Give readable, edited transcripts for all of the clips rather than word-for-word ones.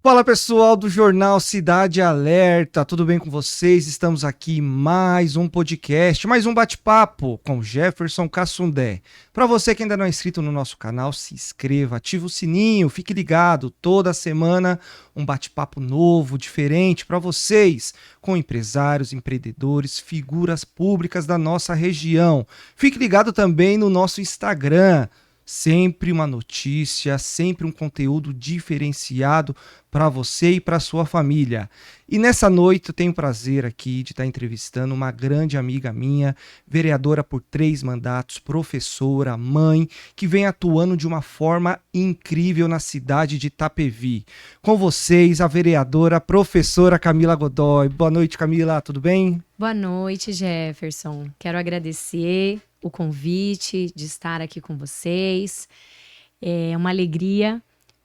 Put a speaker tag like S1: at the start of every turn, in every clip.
S1: Fala pessoal do Jornal Cidade Alerta, tudo bem com vocês? Estamos aqui em mais um podcast, mais um bate-papo com Jefferson Cassundé. Para você que ainda não é inscrito no nosso canal, se inscreva, ative o sininho, fique ligado. Toda semana um bate-papo novo, diferente para vocês, com empresários, empreendedores, figuras públicas da nossa região. Fique ligado também no nosso Instagram. Sempre uma notícia, sempre um conteúdo diferenciado para você e para sua família. E nessa noite eu tenho o prazer aqui de estar entrevistando uma grande amiga minha, vereadora por 3 mandatos, professora, mãe, que vem atuando de uma forma incrível na cidade de Itapevi. Com vocês, a vereadora, professora Camila Godoy. Boa noite, Camila, tudo bem?
S2: Boa noite, Jefferson. Quero agradecer o convite de estar aqui com vocês. É uma alegria,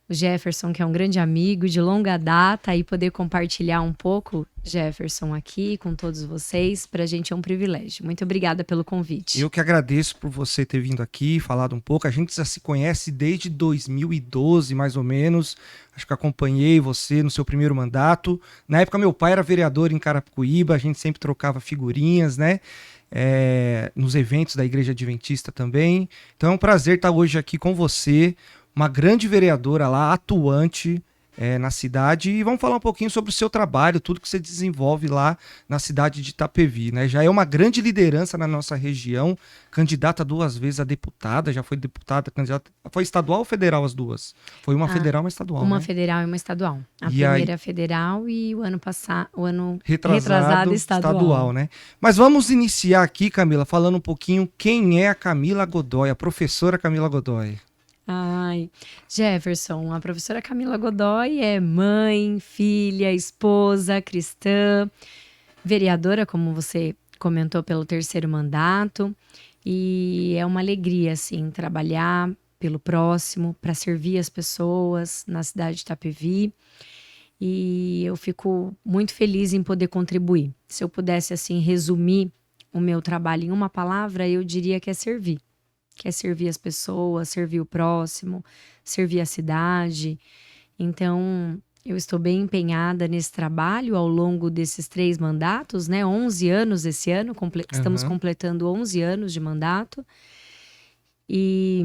S2: o Jefferson, que é um grande amigo de longa data, e poder compartilhar um pouco, Jefferson, aqui com todos vocês, para a gente é um privilégio. Muito obrigada pelo convite.
S1: Eu que agradeço por você ter vindo aqui, falado um pouco. A gente já se conhece desde 2012, mais ou menos. Acho que acompanhei você no seu primeiro mandato. Na época, meu pai era vereador em Carapicuíba, a gente sempre trocava figurinhas, né? Nos eventos da Igreja Adventista também. Então é um prazer estar hoje aqui com você, uma grande vereadora lá, atuante na cidade, e vamos falar um pouquinho sobre o seu trabalho, tudo que você desenvolve lá na cidade de Itapevi, né? Já é uma grande liderança na nossa região, candidata 2 vezes a deputada, já foi deputada, candidata, foi estadual ou federal as duas? Foi uma federal e uma estadual,
S2: Uma
S1: né?
S2: federal e uma estadual. A
S1: E
S2: primeira
S1: aí,
S2: federal e o ano passado, o ano
S1: retrasado
S2: estadual.
S1: né? Mas vamos iniciar aqui, Camila, falando um pouquinho quem é a Camila Godoy, a professora Camila Godoy.
S2: Ai, Jefferson, a professora Camila Godoy é mãe, filha, esposa, cristã, vereadora, como você comentou, pelo 3º mandato. E é uma alegria, assim, trabalhar pelo próximo, para servir as pessoas na cidade de Itapevi. E eu fico muito feliz em poder contribuir. Se eu pudesse, assim, resumir o meu trabalho em uma palavra, eu diria que é servir. Quer servir as pessoas, servir o próximo, servir a cidade. Então, eu estou bem empenhada nesse trabalho ao longo desses 3 mandatos, né? 11 anos esse ano, estamos completando 11 anos de mandato. E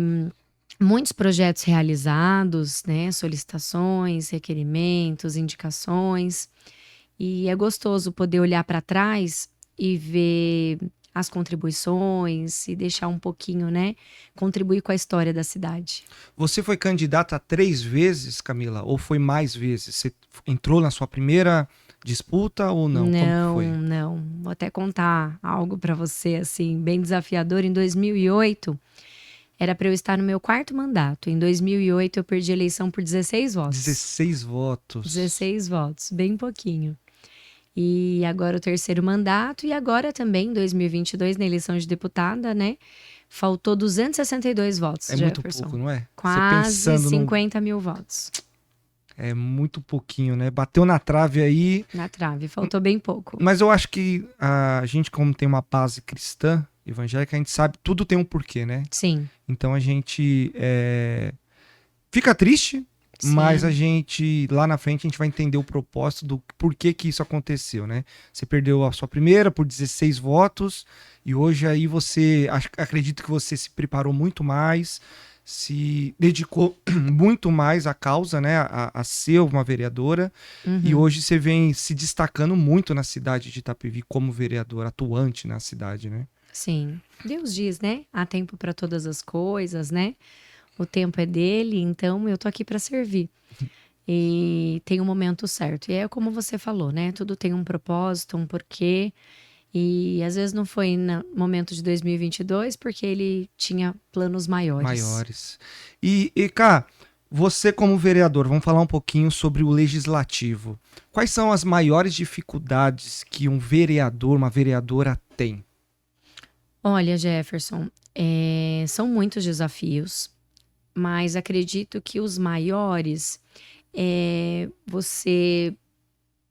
S2: muitos projetos realizados, né? Solicitações, requerimentos, indicações. E é gostoso poder olhar para trás e ver as contribuições e deixar um pouquinho, né, contribuir com a história da cidade.
S1: Você foi candidata 3 vezes, Camila, ou foi mais vezes? Você entrou na sua primeira disputa ou não? Como que foi?
S2: Não. Vou até contar algo para você, assim, bem desafiador. Em 2008, era para eu estar no meu 4º mandato. Em 2008, eu perdi a eleição por 16 votos.
S1: 16 votos.
S2: 16 votos, bem pouquinho. E agora o 3º mandato, e agora também, em 2022, na eleição de deputada, né? Faltou 262 votos,
S1: Jefferson. Muito pouco, não é?
S2: Quase 50 mil votos.
S1: É muito pouquinho, né? Bateu na trave aí.
S2: Na trave, faltou bem pouco.
S1: Mas eu acho que a gente, como tem uma base cristã, evangélica, a gente sabe, tudo tem um porquê, né?
S2: Sim.
S1: Então a gente fica triste, sim, mas a gente, lá na frente, a gente vai entender o propósito do porquê que isso aconteceu, né? Você perdeu a sua primeira por 16 votos e hoje aí você, acredito que você se preparou muito mais, se dedicou muito mais à causa, né? A ser uma vereadora. E hoje você vem se destacando muito na cidade de Itapevi como vereadora, atuante na cidade, né?
S2: Sim. Deus diz, né? Há tempo para todas as coisas, né? O tempo é dele, então eu tô aqui para servir. E tem um momento certo. E é como você falou, né? Tudo tem um propósito, um porquê. E às vezes não foi no momento de 2022, porque ele tinha planos maiores.
S1: E cá, você como vereador, vamos falar um pouquinho sobre o legislativo. Quais são as maiores dificuldades que um vereador, uma vereadora tem?
S2: Olha, Jefferson, são muitos desafios, mas acredito que os maiores é você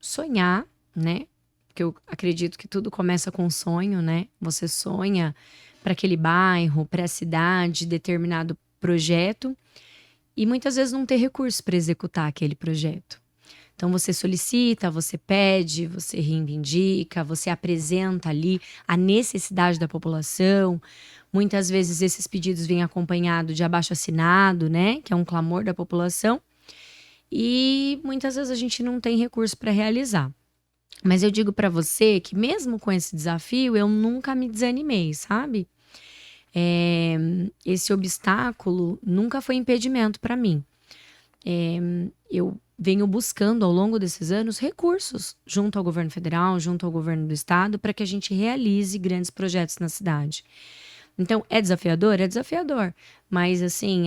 S2: sonhar, né? Porque eu acredito que tudo começa com um sonho, né? Você sonha para aquele bairro, para a cidade, determinado projeto, e muitas vezes não ter recursos para executar aquele projeto. Então você solicita, você pede, você reivindica, você apresenta ali a necessidade da população. Muitas vezes esses pedidos vêm acompanhados de abaixo-assinado, né, que é um clamor da população. E muitas vezes a gente não tem recurso para realizar. Mas eu digo para você que mesmo com esse desafio, eu nunca me desanimei, sabe? Esse obstáculo nunca foi impedimento para mim. Eu venho buscando ao longo desses anos recursos junto ao governo federal, junto ao governo do estado, para que a gente realize grandes projetos na cidade. Então, é desafiador? É desafiador. Mas, assim,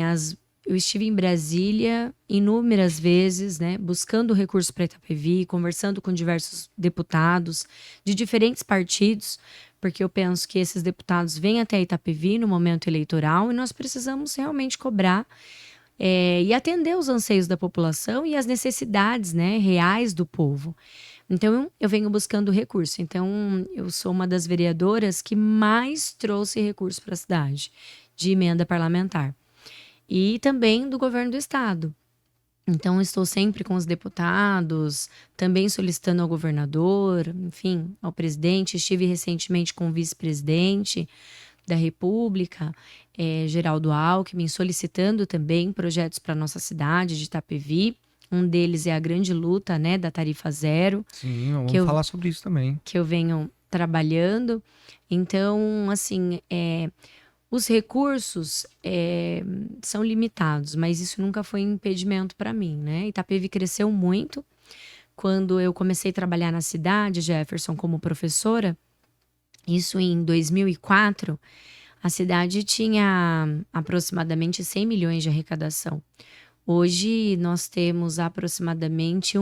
S2: eu estive em Brasília inúmeras vezes, né, buscando recursos para Itapevi, conversando com diversos deputados de diferentes partidos, porque eu penso que esses deputados vêm até Itapevi no momento eleitoral e nós precisamos realmente cobrar e atender os anseios da população e as necessidades, né, reais do povo. Então, eu venho buscando recurso. Então, eu sou uma das vereadoras que mais trouxe recurso para a cidade, de emenda parlamentar. E também do governo do estado. Então, estou sempre com os deputados, também solicitando ao governador, enfim, ao presidente. Estive recentemente com o vice-presidente da República, Geraldo Alckmin, solicitando também projetos para a nossa cidade de Itapevi. Um deles é a grande luta, né, da tarifa zero.
S1: Sim, vamos falar sobre isso também.
S2: Que eu venho trabalhando. Então, assim, os recursos são limitados, mas isso nunca foi impedimento para mim, né? Itapevi cresceu muito. Quando eu comecei a trabalhar na cidade, Jefferson, como professora, isso em 2004, a cidade tinha aproximadamente 100 milhões de arrecadação. Hoje nós temos aproximadamente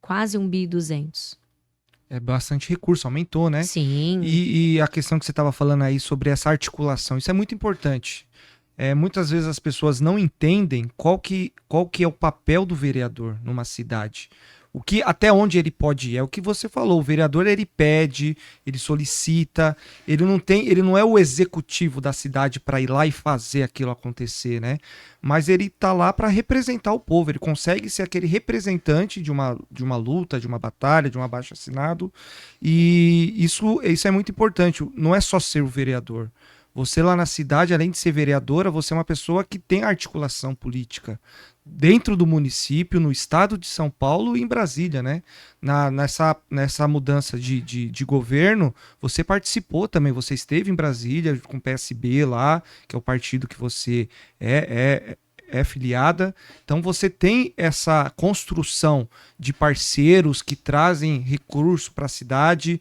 S2: quase 1,2 bi.
S1: É bastante recurso, aumentou, né?
S2: Sim.
S1: E a questão que você estava falando aí sobre essa articulação, isso é muito importante. Muitas vezes as pessoas não entendem qual que é o papel do vereador numa cidade. Até onde ele pode ir. É o que você falou, o vereador ele pede, ele solicita, ele não é o executivo da cidade para ir lá e fazer aquilo acontecer, né? Mas ele tá lá para representar o povo, ele consegue ser aquele representante de uma luta, de uma batalha, de um abaixo-assinado, e isso é muito importante, não é só ser o vereador. Você lá na cidade, além de ser vereadora, você é uma pessoa que tem articulação política dentro do município, no estado de São Paulo e em Brasília, né? Nessa mudança de governo, você participou também, você esteve em Brasília com o PSB lá, que é o partido que você é filiada. Então você tem essa construção de parceiros que trazem recurso para a cidade.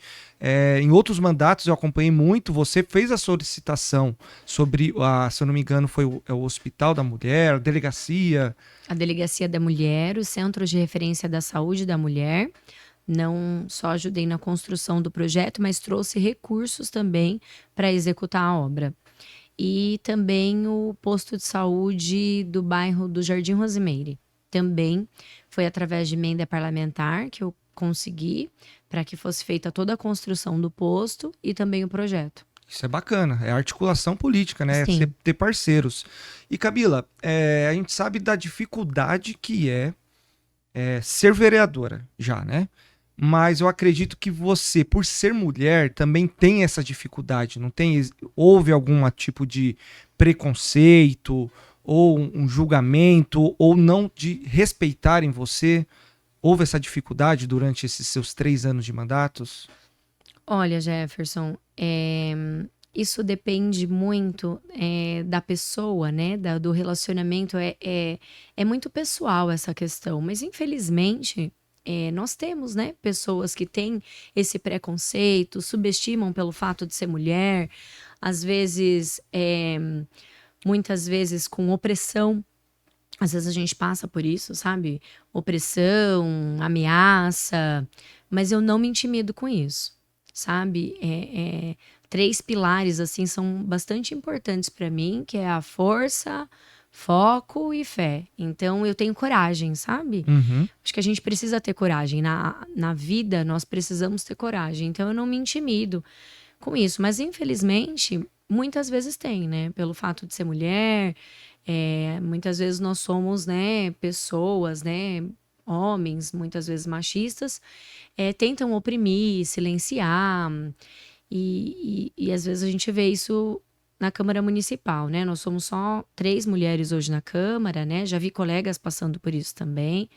S1: Em outros mandatos eu acompanhei muito, você fez a solicitação sobre, se eu não me engano, foi o Hospital da Mulher, a Delegacia.
S2: A Delegacia da Mulher, o Centro de Referência da Saúde da Mulher. Não só ajudei na construção do projeto, mas trouxe recursos também para executar a obra. E também o posto de saúde do bairro do Jardim Rosimeire. Também foi através de emenda parlamentar que eu consegui para que fosse feita toda a construção do posto e também o projeto.
S1: Isso é bacana, é articulação política, né?
S2: Sim.
S1: É ter parceiros. E Camila, a gente sabe da dificuldade que é ser vereadora já, né? Mas eu acredito que você, por ser mulher, também tem essa dificuldade, não tem? Houve algum tipo de preconceito, ou um julgamento, ou não de respeitarem você? Houve essa dificuldade durante esses seus 3 anos de mandatos?
S2: Olha, Jefferson, isso depende muito da pessoa, né? Do relacionamento. É muito pessoal essa questão, mas infelizmente nós temos, né, pessoas que têm esse preconceito, subestimam pelo fato de ser mulher, às vezes, muitas vezes com opressão. Às vezes a gente passa por isso, sabe? Opressão, ameaça, mas eu não me intimido com isso, sabe? 3 pilares, assim, são bastante importantes para mim, que é a força, foco e fé. Então, eu tenho coragem, sabe?
S1: Uhum.
S2: Acho que a gente precisa ter coragem. Na vida, nós precisamos ter coragem. Então, eu não me intimido com isso. Mas, infelizmente, muitas vezes tem, né? Pelo fato de ser mulher, muitas vezes nós somos, né, pessoas, né, homens, muitas vezes machistas, tentam oprimir, silenciar, e às vezes a gente vê isso na Câmara Municipal, né? Nós somos só 3 mulheres hoje na Câmara, né? Já vi colegas passando por isso também,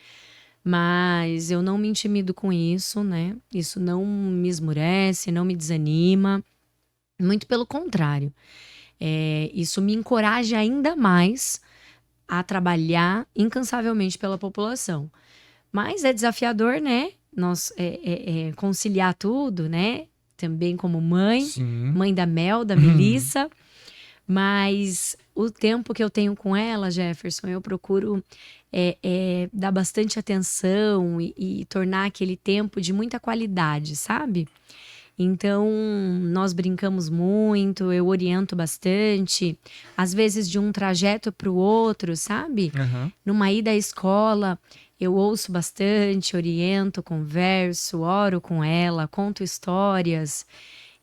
S2: mas eu não me intimido com isso, né? Isso não me esmurece, não me desanima, muito pelo contrário. Isso me encoraja ainda mais a trabalhar incansavelmente pela população. Mas é desafiador, né? Nós conciliar tudo, né? Também como mãe,
S1: Sim.
S2: mãe da Mel, da Melissa. Mas o tempo que eu tenho com ela, Jefferson, eu procuro dar bastante atenção e tornar aquele tempo de muita qualidade, sabe? Então, nós brincamos muito, eu oriento bastante, às vezes de um trajeto para o outro, sabe?
S1: Aham.
S2: Numa ida à escola, eu ouço bastante, oriento, converso, oro com ela, conto histórias.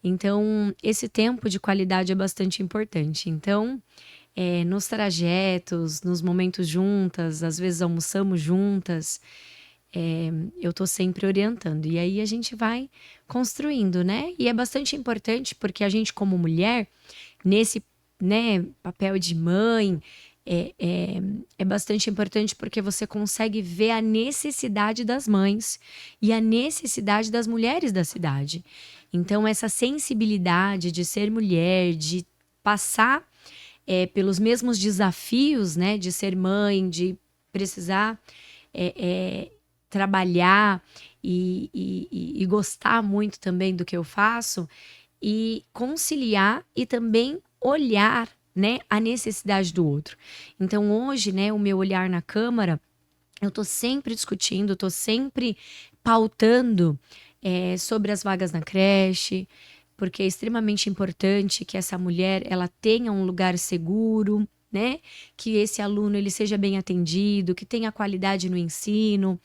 S2: Então, esse tempo de qualidade é bastante importante. Então, nos trajetos, nos momentos juntas, às vezes almoçamos juntas, eu tô sempre orientando. E aí a gente vai construindo, né? E é bastante importante porque a gente, como mulher, nesse, né, papel de mãe, é bastante importante porque você consegue ver a necessidade das mães e a necessidade das mulheres da cidade. Então, essa sensibilidade de ser mulher, de passar pelos mesmos desafios, né, de ser mãe, de precisar trabalhar e gostar muito também do que eu faço e conciliar e também olhar, né, a necessidade do outro. Então hoje, né, o meu olhar na Câmara, eu tô sempre discutindo, tô sempre pautando sobre as vagas na creche, porque é extremamente importante que essa mulher ela tenha um lugar seguro, né? Que esse aluno ele seja bem atendido, que tenha qualidade no ensino.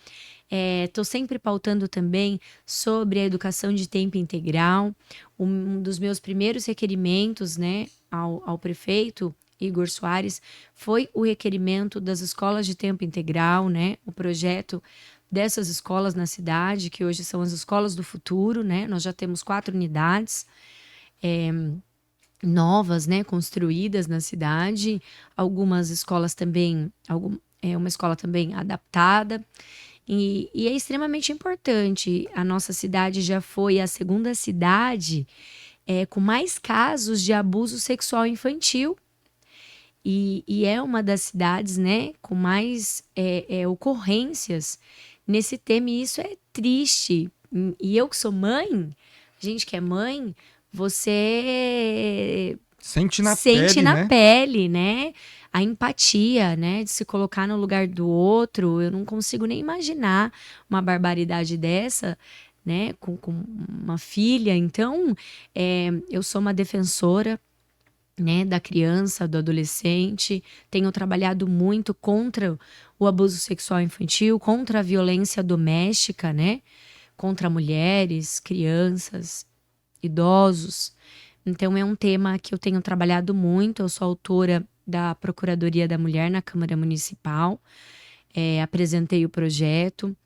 S2: Estou sempre pautando também sobre a educação de tempo integral. Um dos meus primeiros requerimentos, né, ao prefeito Igor Soares foi o requerimento das escolas de tempo integral, né? O projeto dessas escolas na cidade, que hoje são as escolas do futuro, né? Nós já temos 4 unidades novas, né, construídas na cidade. Algumas escolas também, uma escola também adaptada. E é extremamente importante. A nossa cidade já foi a segunda cidade com mais casos de abuso sexual infantil. E é uma das cidades, né, com mais ocorrências nesse tema. E isso é triste. E eu que sou mãe, gente que é mãe, você
S1: Sente na
S2: sente
S1: pele,
S2: na
S1: né?
S2: pele, né? A empatia, né? De se colocar no lugar do outro. Eu não consigo nem imaginar uma barbaridade dessa, né? Com uma filha. Então, eu sou uma defensora, né, da criança, do adolescente. Tenho trabalhado muito contra o abuso sexual infantil, contra a violência doméstica, né? Contra mulheres, crianças, idosos. Então, é um tema que eu tenho trabalhado muito. Eu sou autora da Procuradoria da Mulher na Câmara Municipal. Apresentei o projeto.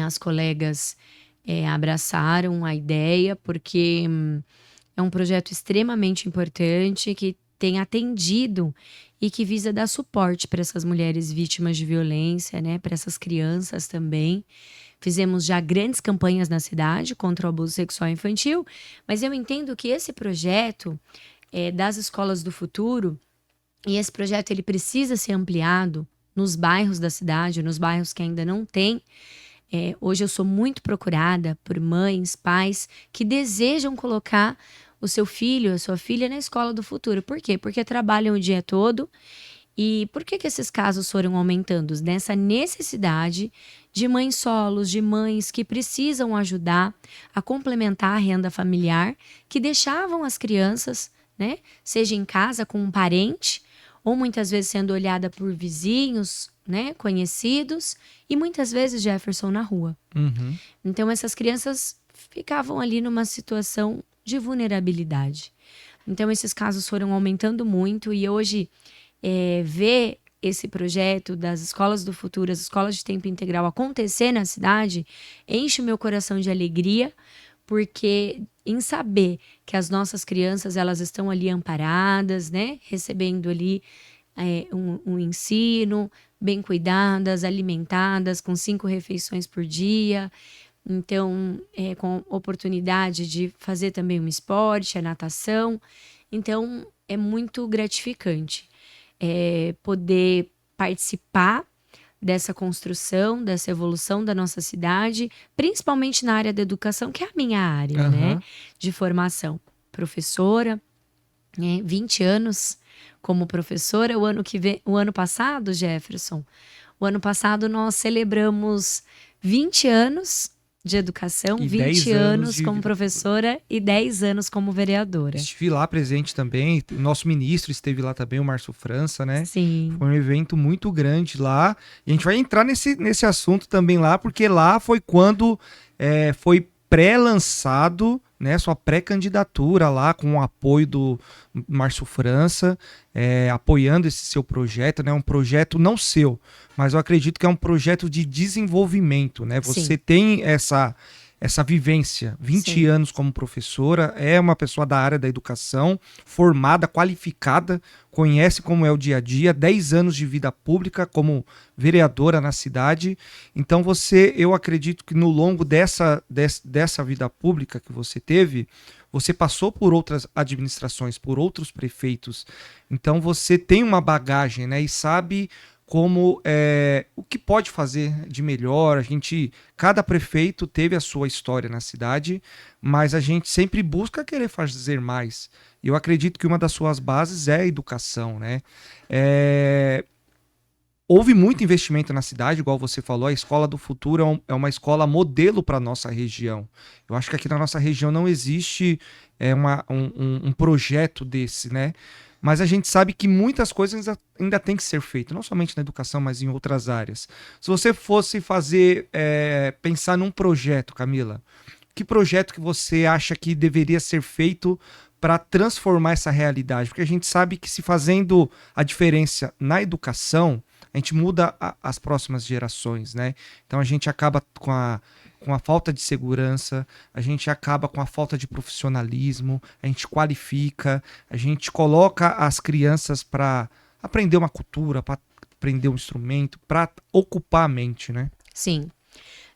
S2: As colegas abraçaram a ideia, porque é um projeto extremamente importante que tem atendido e que visa dar suporte para essas mulheres vítimas de violência, né? Para essas crianças também. Fizemos já grandes campanhas na cidade contra o abuso sexual infantil, mas eu entendo que esse projeto das escolas do futuro, e esse projeto ele precisa ser ampliado nos bairros da cidade, nos bairros que ainda não tem. Hoje eu sou muito procurada por mães, pais que desejam colocar o seu filho, a sua filha na escola do futuro. Por quê? Porque trabalham o dia todo. E por que esses casos foram aumentando? Nessa necessidade de mães solos, de mães que precisam ajudar a complementar a renda familiar, que deixavam as crianças, né, seja em casa com um parente, ou muitas vezes sendo olhada por vizinhos, né, conhecidos, e muitas vezes, Jefferson, na rua.
S1: Uhum.
S2: Então essas crianças ficavam ali numa situação de vulnerabilidade. Então esses casos foram aumentando muito e hoje ver esse projeto das escolas do futuro, as escolas de tempo integral acontecer na cidade, enche o meu coração de alegria, porque em saber que as nossas crianças, elas estão ali amparadas, né? Recebendo ali um ensino, bem cuidadas, alimentadas, com 5 refeições por dia. Então, com oportunidade de fazer também um esporte, a natação. Então, é muito gratificante poder participar dessa construção, dessa evolução da nossa cidade, principalmente na área da educação, que é a minha área, né, de formação. Professora, 20 anos como professora. O ano passado, Jefferson, nós celebramos 20 anos de educação,
S1: E
S2: 20
S1: 10 anos
S2: anos
S1: de
S2: como
S1: vida
S2: professora e 10 anos como vereadora.
S1: Estive lá presente também, o nosso ministro esteve lá também, o Márcio França, né?
S2: Sim.
S1: Foi um evento muito grande lá. E a gente vai entrar nesse assunto também lá, porque lá foi quando foi pré-lançado, né, sua pré-candidatura lá, com o apoio do Márcio França, apoiando esse seu projeto, né? Um projeto não seu, mas eu acredito que é um projeto de desenvolvimento, né? Você
S2: Sim.
S1: tem essa vivência, 20
S2: Sim.
S1: anos como professora, é uma pessoa da área da educação, formada, qualificada, conhece como é o dia a dia, 10 anos de vida pública como vereadora na cidade. Então eu acredito que no longo dessa vida pública que você teve, você passou por outras administrações, por outros prefeitos. Então você tem uma bagagem, né, e sabe como o que pode fazer de melhor. Cada prefeito teve a sua história na cidade, mas a gente sempre busca querer fazer mais. E eu acredito que uma das suas bases é a educação, né? Houve muito investimento na cidade, igual você falou, a Escola do Futuro é uma escola modelo para a nossa região. Eu acho que aqui na nossa região não existe um projeto desse, né? Mas a gente sabe que muitas coisas ainda tem que ser feitas, não somente na educação, mas em outras áreas. Se você fosse pensar num projeto, Camila, que projeto que você acha que deveria ser feito para transformar essa realidade? Porque a gente sabe que se fazendo a diferença na educação, a gente muda as próximas gerações, né? Então a gente acaba com a falta de segurança, a gente acaba com a falta de profissionalismo, a gente qualifica, a gente coloca as crianças para aprender uma cultura, para aprender um instrumento, para ocupar a mente, né?
S2: Sim.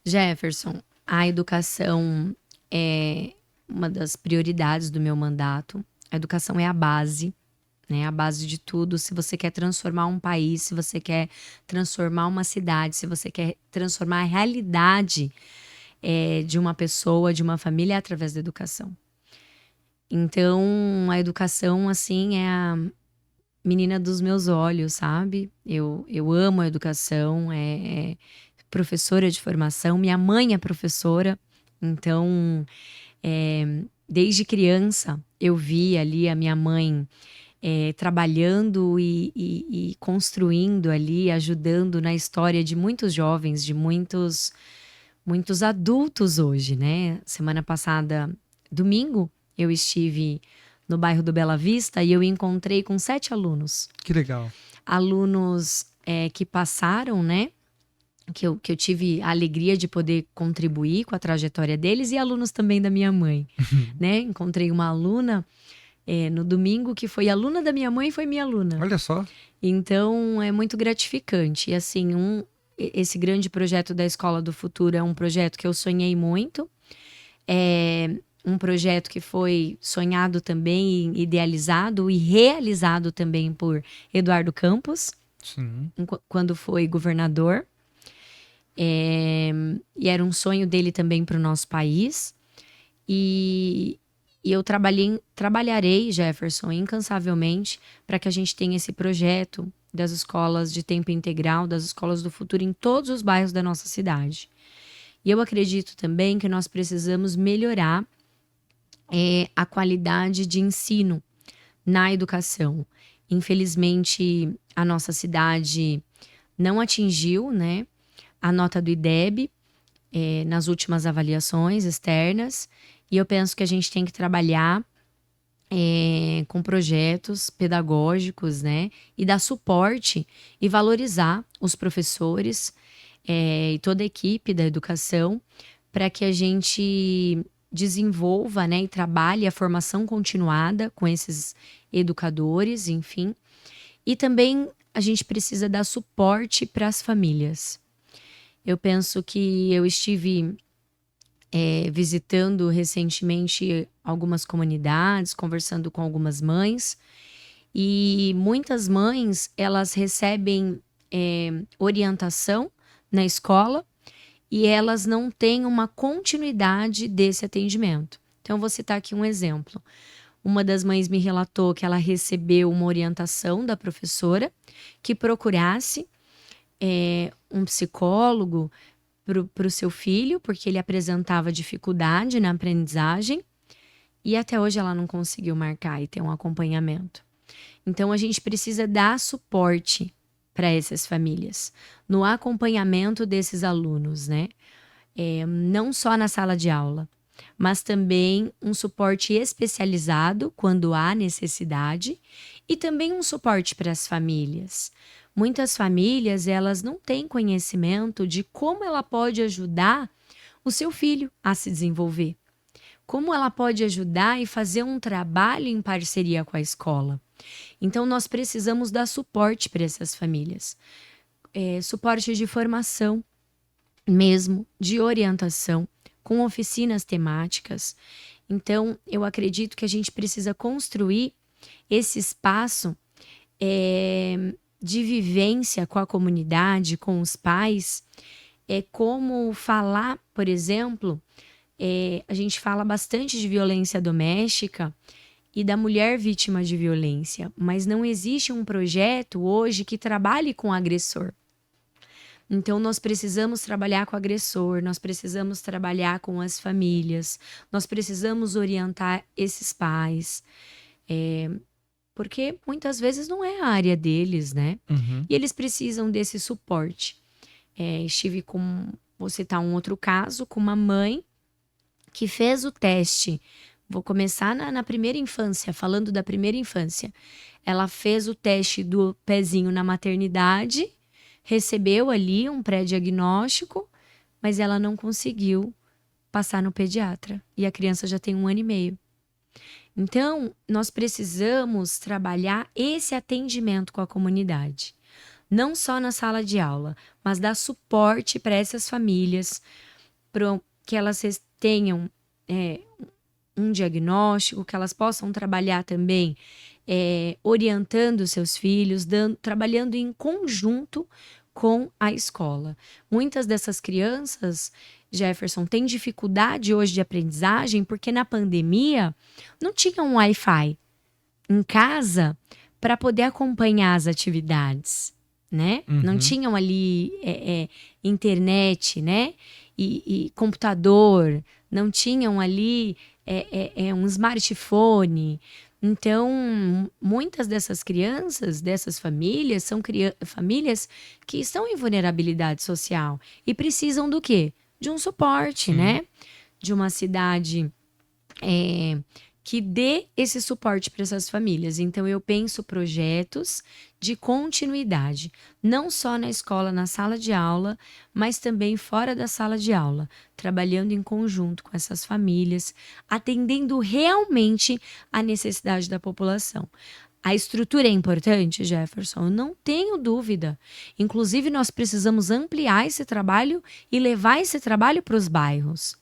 S2: Jefferson, a educação é uma das prioridades do meu mandato. A educação é a base, né? A base de tudo. Se você quer transformar um país, se você quer transformar uma cidade, se você quer transformar a realidade de uma pessoa, de uma família, é através da educação. Então, a educação, assim, é a menina dos meus olhos, sabe? Eu amo a educação, professora de formação. Minha mãe é professora, então, desde criança, eu vi ali a minha mãe trabalhando e construindo ali, ajudando na história de muitos jovens, de muitos adultos hoje, né? Semana passada, domingo, eu estive no bairro do Bela Vista e eu encontrei com 7 alunos.
S1: Que legal.
S2: Alunos que passaram, né? Que eu tive a alegria de poder contribuir com a trajetória deles, e alunos também da minha mãe, né? Encontrei uma aluna no domingo que foi aluna da minha mãe e foi minha aluna.
S1: Olha só.
S2: Então, é muito gratificante. E assim, esse grande projeto da Escola do Futuro é um projeto que eu sonhei muito. É um projeto que foi sonhado também, idealizado e realizado também por Eduardo Campos.
S1: Sim.
S2: Quando foi governador. E era um sonho dele também para o nosso país. E eu trabalharei, Jefferson, incansavelmente para que a gente tenha esse projeto das escolas de tempo integral, das escolas do futuro em todos os bairros da nossa cidade. E eu acredito também que nós precisamos melhorar a qualidade de ensino na educação. Infelizmente, a nossa cidade não atingiu, né, a nota do IDEB nas últimas avaliações externas, e eu penso que a gente tem que trabalhar com projetos pedagógicos, né? E dar suporte e valorizar os professores e toda a equipe da educação para que a gente desenvolva, né, e trabalhe a formação continuada com esses educadores, enfim. E também a gente precisa dar suporte para as famílias. Eu penso que eu estive visitando recentemente algumas comunidades, conversando com algumas mães, e muitas mães, elas recebem orientação na escola e elas não têm uma continuidade desse atendimento. Então, vou citar aqui um exemplo. Uma das mães me relatou que ela recebeu uma orientação da professora que procurasse um psicólogo para o seu filho, porque ele apresentava dificuldade na aprendizagem, e até hoje ela não conseguiu marcar e ter um acompanhamento. Então, a gente precisa dar suporte para essas famílias, no acompanhamento desses alunos, né? Não só na sala de aula, mas também um suporte especializado quando há necessidade e também um suporte para as famílias. Muitas famílias, elas não têm conhecimento de como ela pode ajudar o seu filho a se desenvolver. Como ela pode ajudar e fazer um trabalho em parceria com a escola. Então, nós precisamos dar suporte para essas famílias. Suporte de formação mesmo, de orientação, com oficinas temáticas. Então, eu acredito que a gente precisa construir esse espaço de vivência com a comunidade, com os pais. Como falar, por exemplo, a gente fala bastante de violência doméstica e da mulher vítima de violência, mas não existe um projeto hoje que trabalhe com o agressor. Então, nós precisamos trabalhar com o agressor, nós precisamos trabalhar com as famílias, nós precisamos orientar esses pais, porque muitas vezes não é a área deles, né?
S1: Uhum.
S2: E eles precisam desse suporte. Vou citar um outro caso, com uma mãe que fez o teste. Vou começar na primeira infância, falando da primeira infância. Ela fez o teste do pezinho na maternidade, recebeu ali um pré-diagnóstico, mas ela não conseguiu passar no pediatra. E a criança já tem 1 ano e meio. Então, nós precisamos trabalhar esse atendimento com a comunidade. Não só na sala de aula, mas dar suporte para essas famílias, para que elas tenham um diagnóstico, que elas possam trabalhar também orientando seus filhos, trabalhando em conjunto com a escola. Muitas dessas crianças, Jefferson, têm dificuldade hoje de aprendizagem porque na pandemia não tinha um Wi-Fi em casa para poder acompanhar as atividades, né?
S1: Uhum.
S2: Não tinham ali internet, né? E computador, não tinham ali um smartphone. Então, muitas dessas crianças, dessas famílias, são famílias que estão em vulnerabilidade social e precisam do quê? De um suporte,
S1: Sim.
S2: né? De uma cidade que dê esse suporte para essas famílias. Então, eu penso projetos de continuidade, não só na escola, na sala de aula, mas também fora da sala de aula, trabalhando em conjunto com essas famílias, atendendo realmente a necessidade da população. A estrutura é importante, Jefferson? Eu não tenho dúvida. Inclusive, nós precisamos ampliar esse trabalho e levar esse trabalho para os bairros.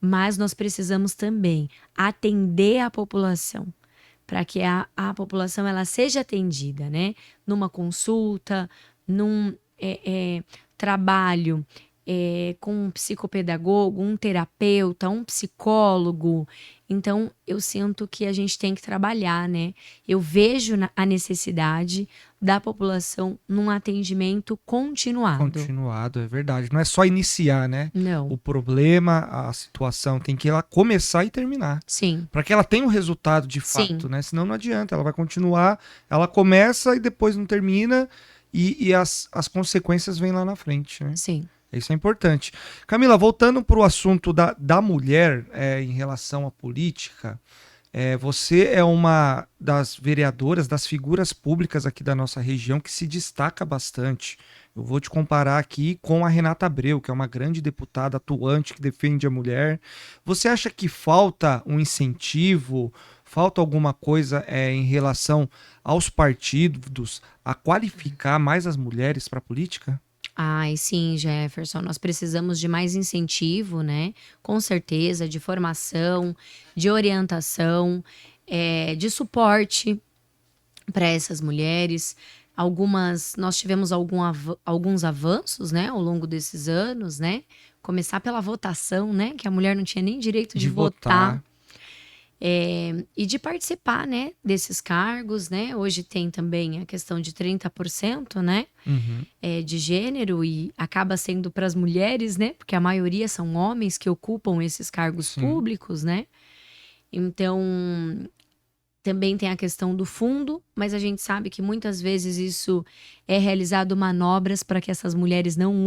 S2: Mas nós precisamos também atender a população, para que a população ela seja atendida, né? Numa consulta, num trabalho com um psicopedagogo, um terapeuta, um psicólogo. Então, eu sinto que a gente tem que trabalhar, né? Eu vejo a necessidade da população num atendimento continuado.
S1: Continuado, é verdade. Não é só iniciar, né?
S2: Não.
S1: O problema, a situação, tem que ela começar e terminar.
S2: Sim.
S1: Para que ela tenha um resultado de fato,
S2: Sim.
S1: né? Senão não adianta, ela vai continuar, ela começa e depois não termina e as consequências vêm lá na frente, né?
S2: Sim.
S1: Isso é importante. Camila, voltando para o assunto da mulher em relação à política, Você é uma das vereadoras, das figuras públicas aqui da nossa região que se destaca bastante. Eu vou te comparar aqui com a Renata Abreu, que é uma grande deputada atuante que defende a mulher. Você acha que falta um incentivo, falta alguma coisa em relação aos partidos a qualificar mais as mulheres para a política?
S2: Ai, sim, Jefferson, nós precisamos de mais incentivo, né? Com certeza, de formação, de orientação, de suporte para essas mulheres. Nós tivemos alguns avanços, né, ao longo desses anos, né? Começar pela votação, né? Que a mulher não tinha nem direito de
S1: De
S2: votar.
S1: votar.
S2: E de participar, né, desses cargos, né? Hoje tem também a questão de 30%, né,
S1: Uhum.
S2: de gênero e acaba sendo para as mulheres, né? Porque a maioria são homens que ocupam esses cargos
S1: Sim.
S2: públicos, né? Então, também tem a questão do fundo, mas a gente sabe que muitas vezes isso é realizado manobras para que essas mulheres não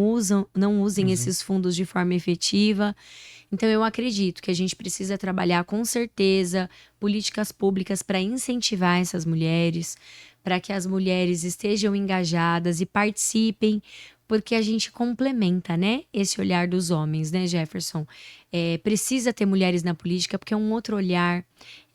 S2: usem esses fundos de forma efetiva. Então, eu acredito que a gente precisa trabalhar com certeza políticas públicas para incentivar essas mulheres, para que as mulheres estejam engajadas e participem, porque a gente complementa, né, esse olhar dos homens, né, Jefferson? Precisa ter mulheres na política porque é um outro olhar,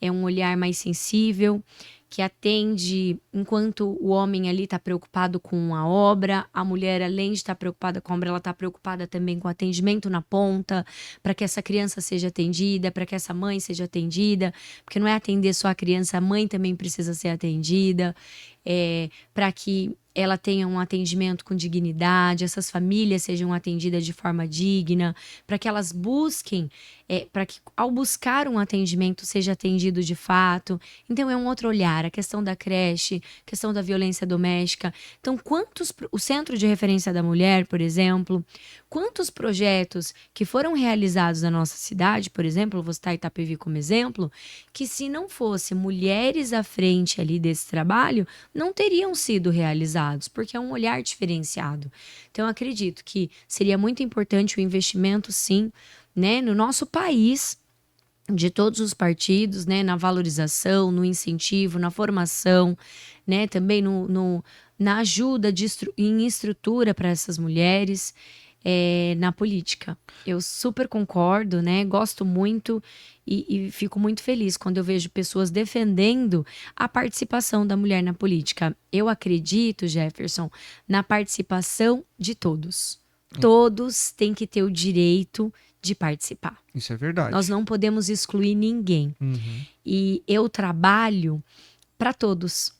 S2: é um olhar mais sensível, que atende enquanto o homem ali está preocupado com a obra, a mulher, além de estar preocupada com a obra, ela está preocupada também com o atendimento na ponta, para que essa criança seja atendida, para que essa mãe seja atendida, porque não é atender só a criança, a mãe também precisa ser atendida, para que ela tenha um atendimento com dignidade, essas famílias sejam atendidas de forma digna, para que elas busquem, para que ao buscar um atendimento seja atendido de fato. Então é um outro olhar, a questão da creche, a questão da violência doméstica. Então o Centro de Referência da Mulher, por exemplo, quantos projetos que foram realizados na nossa cidade, por exemplo, vou citar Itapevi como exemplo, que se não fosse mulheres à frente ali desse trabalho, não teriam sido realizados, porque é um olhar diferenciado. Então, eu acredito que seria muito importante o investimento, sim, né, no nosso país, de todos os partidos, né, na valorização, no incentivo, na formação, né, também na ajuda em estrutura para essas mulheres. Na política. Eu super concordo, né? Gosto muito e fico muito feliz quando eu vejo pessoas defendendo a participação da mulher na política. Eu acredito, Jefferson, na participação de todos. Todos têm que ter o direito de participar.
S1: Isso é verdade.
S2: Nós não podemos excluir ninguém.
S1: Uhum.
S2: E eu trabalho para todos,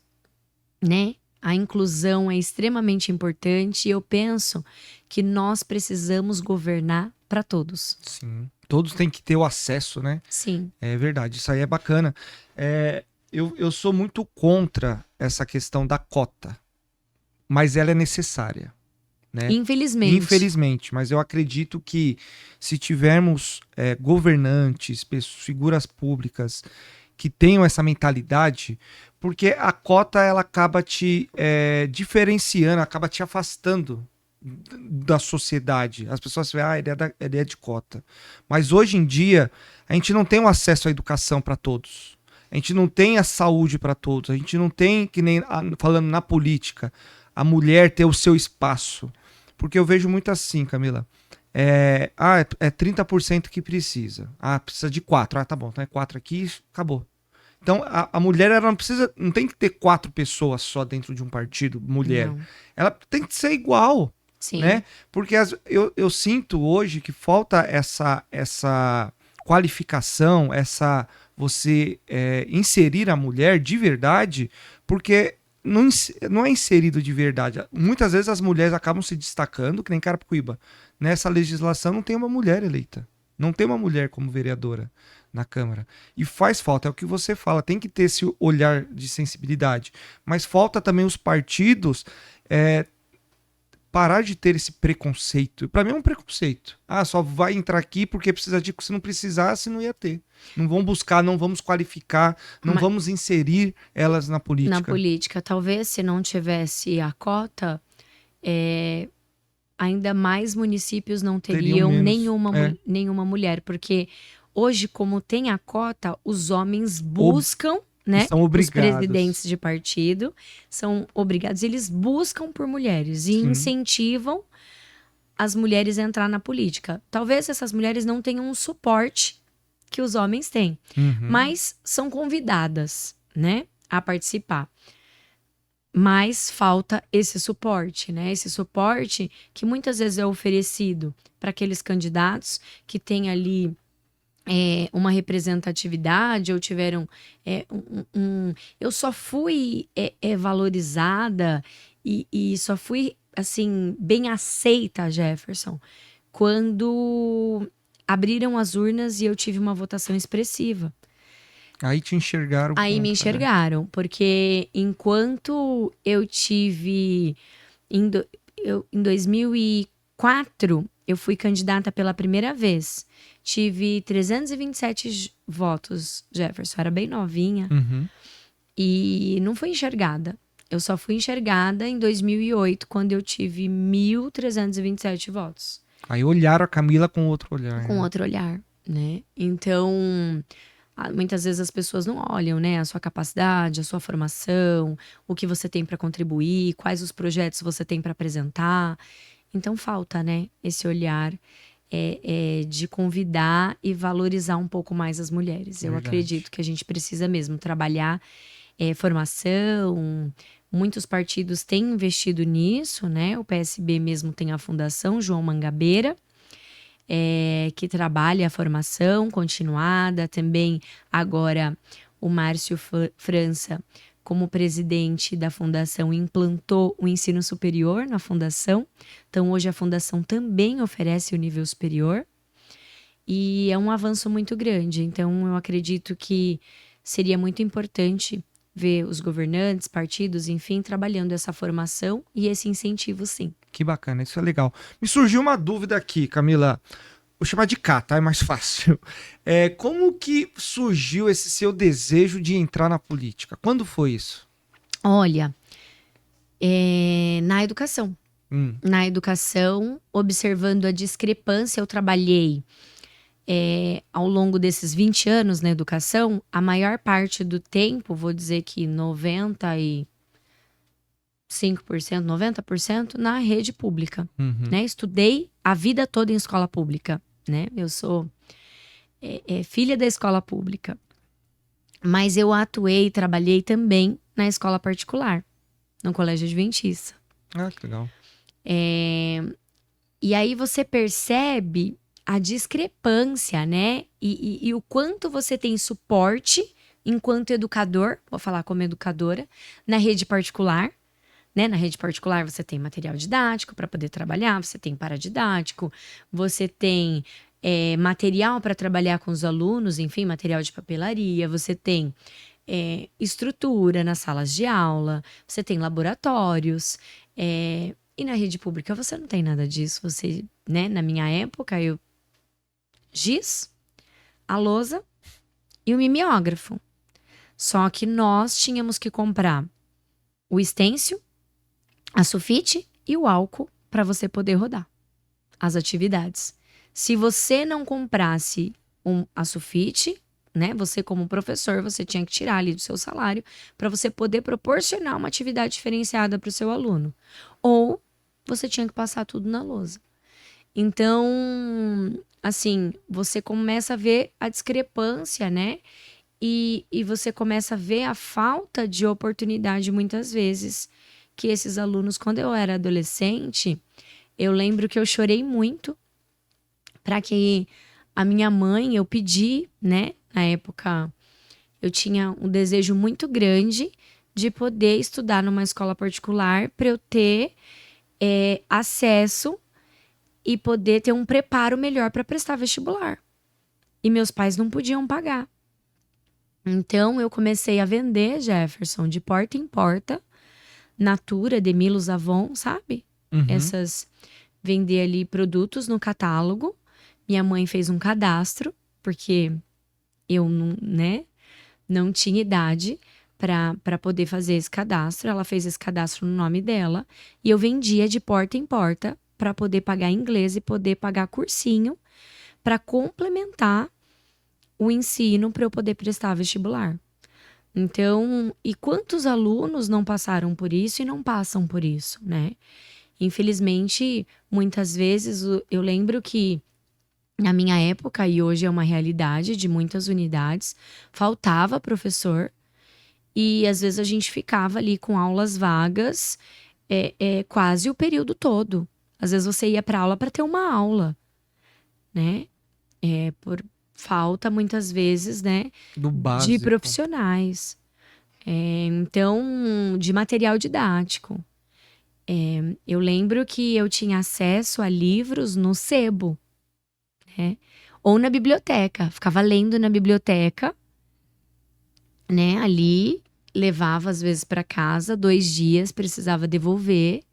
S2: né? A inclusão é extremamente importante e eu penso que nós precisamos governar para todos.
S1: Sim. Todos têm que ter o acesso, né?
S2: Sim.
S1: É verdade, isso aí é bacana. Eu sou muito contra essa questão da cota, mas ela é necessária, né?
S2: Infelizmente.
S1: Infelizmente, mas eu acredito que se tivermos governantes, figuras públicas que tenham essa mentalidade, porque a cota ela acaba te diferenciando, acaba te afastando da sociedade. As pessoas falam, ele é de cota. Mas hoje em dia, a gente não tem o acesso à educação para todos. A gente não tem a saúde para todos. A gente não tem, que nem falando na política, a mulher ter o seu espaço. Porque eu vejo muito assim, Camila. É 30% que precisa. Precisa de 4. Tá bom, então é 4 aqui, acabou. Então, a mulher ela não tem que ter 4 pessoas só dentro de um partido, mulher.
S2: Não.
S1: Ela tem que ser igual.
S2: Sim.
S1: Né? Porque eu sinto hoje que falta essa qualificação, você inserir a mulher de verdade, porque não é inserido de verdade. Muitas vezes as mulheres acabam se destacando, que nem Carapicuíba. Nessa legislação não tem uma mulher eleita. Não tem uma mulher como vereadora na Câmara. E faz falta, é o que você fala, tem que ter esse olhar de sensibilidade. Mas falta também os partidos parar de ter esse preconceito. Para mim é um preconceito. Só vai entrar aqui porque precisa de... Se não precisasse, não ia ter. Não vamos buscar, não vamos qualificar, não vamos inserir elas na política.
S2: Na política. Talvez se não tivesse a cota, ainda mais municípios não teriam
S1: menos,
S2: nenhuma mulher. Porque Hoje, como tem a cota, os homens buscam, né?
S1: São
S2: Os
S1: obrigados.
S2: presidentes de partido são obrigados, eles buscam por mulheres e
S1: Sim.
S2: incentivam as mulheres a entrar na política. Talvez essas mulheres não tenham um suporte que os homens têm, mas são convidadas, né, a participar. Mas falta esse suporte, né? Esse suporte que muitas vezes é oferecido para aqueles candidatos que têm ali uma representatividade ou tiveram eu só fui valorizada e só fui assim bem aceita, Jefferson, quando abriram as urnas e eu tive uma votação expressiva.
S1: Aí te enxergaram.
S2: Aí me enxergaram, porque enquanto eu tive em 2004 eu fui candidata pela primeira vez. Tive 327 votos, Jefferson. Era bem novinha. E não fui enxergada. Eu só fui enxergada em 2008, quando eu tive 1.327 votos.
S1: Aí olharam a Camila com outro olhar.
S2: Com outro olhar, né? Então, muitas vezes as pessoas não olham, né? A sua capacidade, a sua formação, o que você tem para contribuir, quais os projetos você tem para apresentar. Então falta, né? Esse olhar de convidar e valorizar um pouco mais as mulheres. Eu acredito que a gente precisa mesmo trabalhar formação. Muitos partidos têm investido nisso, né? O PSB mesmo tem a Fundação João Mangabeira, que trabalha a formação continuada. Também agora o Márcio França, como presidente da fundação, implantou o ensino superior na fundação. Então, hoje a fundação também oferece o nível superior. E é um avanço muito grande. Então, eu acredito que seria muito importante ver os governantes, partidos, enfim, trabalhando essa formação e esse incentivo, sim.
S1: Que bacana, isso é legal. Me surgiu uma dúvida aqui, Camila. Vou chamar de K, tá? É mais fácil. Como que surgiu esse seu desejo de entrar na política? Quando foi isso?
S2: Olha, na educação. Na educação, observando a discrepância, eu trabalhei ao longo desses 20 anos na educação, a maior parte do tempo, vou dizer que 95%, 90% na rede pública, né? Estudei a vida toda em escola pública, né? Eu sou filha da escola pública, mas eu atuei e trabalhei também na escola particular, no colégio adventista.
S1: Ah, que legal.
S2: E aí você percebe a discrepância, né? E o quanto você tem suporte enquanto educador, vou falar como educadora, na rede particular. Né? Na rede particular você tem material didático para poder trabalhar, você tem paradidático, você tem material para trabalhar com os alunos, enfim, material de papelaria, você tem estrutura nas salas de aula, você tem laboratórios, e na rede pública você não tem nada disso. Você, né? Na minha época, giz, a lousa e o mimeógrafo. Só que nós tínhamos que comprar o estêncil, a sulfite e o álcool para você poder rodar as atividades. Se você não comprasse a sulfite, né, você como professor, você tinha que tirar ali do seu salário para você poder proporcionar uma atividade diferenciada para o seu aluno. Ou você tinha que passar tudo na lousa. Então, assim, você começa a ver a discrepância, né? E você começa a ver a falta de oportunidade muitas vezes que esses alunos, quando eu era adolescente, eu lembro que eu chorei muito para que a minha mãe, eu pedi, né? Na época, eu tinha um desejo muito grande de poder estudar numa escola particular para eu ter acesso e poder ter um preparo melhor para prestar vestibular. E meus pais não podiam pagar. Então, eu comecei a vender, Jefferson, de porta em porta, Natura, Demilos, Avon, sabe? Vender ali produtos no catálogo. Minha mãe fez um cadastro, porque eu não tinha idade para poder fazer esse cadastro. Ela fez esse cadastro no nome dela. E eu vendia de porta em porta para poder pagar inglês e poder pagar cursinho para complementar o ensino para eu poder prestar vestibular. Então, e quantos alunos não passaram por isso e não passam por isso, né? Infelizmente, muitas vezes eu lembro que na minha época, e hoje é uma realidade de muitas unidades, faltava professor e às vezes a gente ficava ali com aulas vagas quase o período todo. Às vezes você ia para aula para ter uma aula, né? Por falta, muitas vezes, né?
S1: Do
S2: De
S1: básico.
S2: profissionais. Então, de material didático. Eu lembro que eu tinha acesso a livros no sebo, né? Ou na biblioteca. Ficava lendo na biblioteca, né? Ali, levava às vezes para casa, 2 dias, precisava devolver.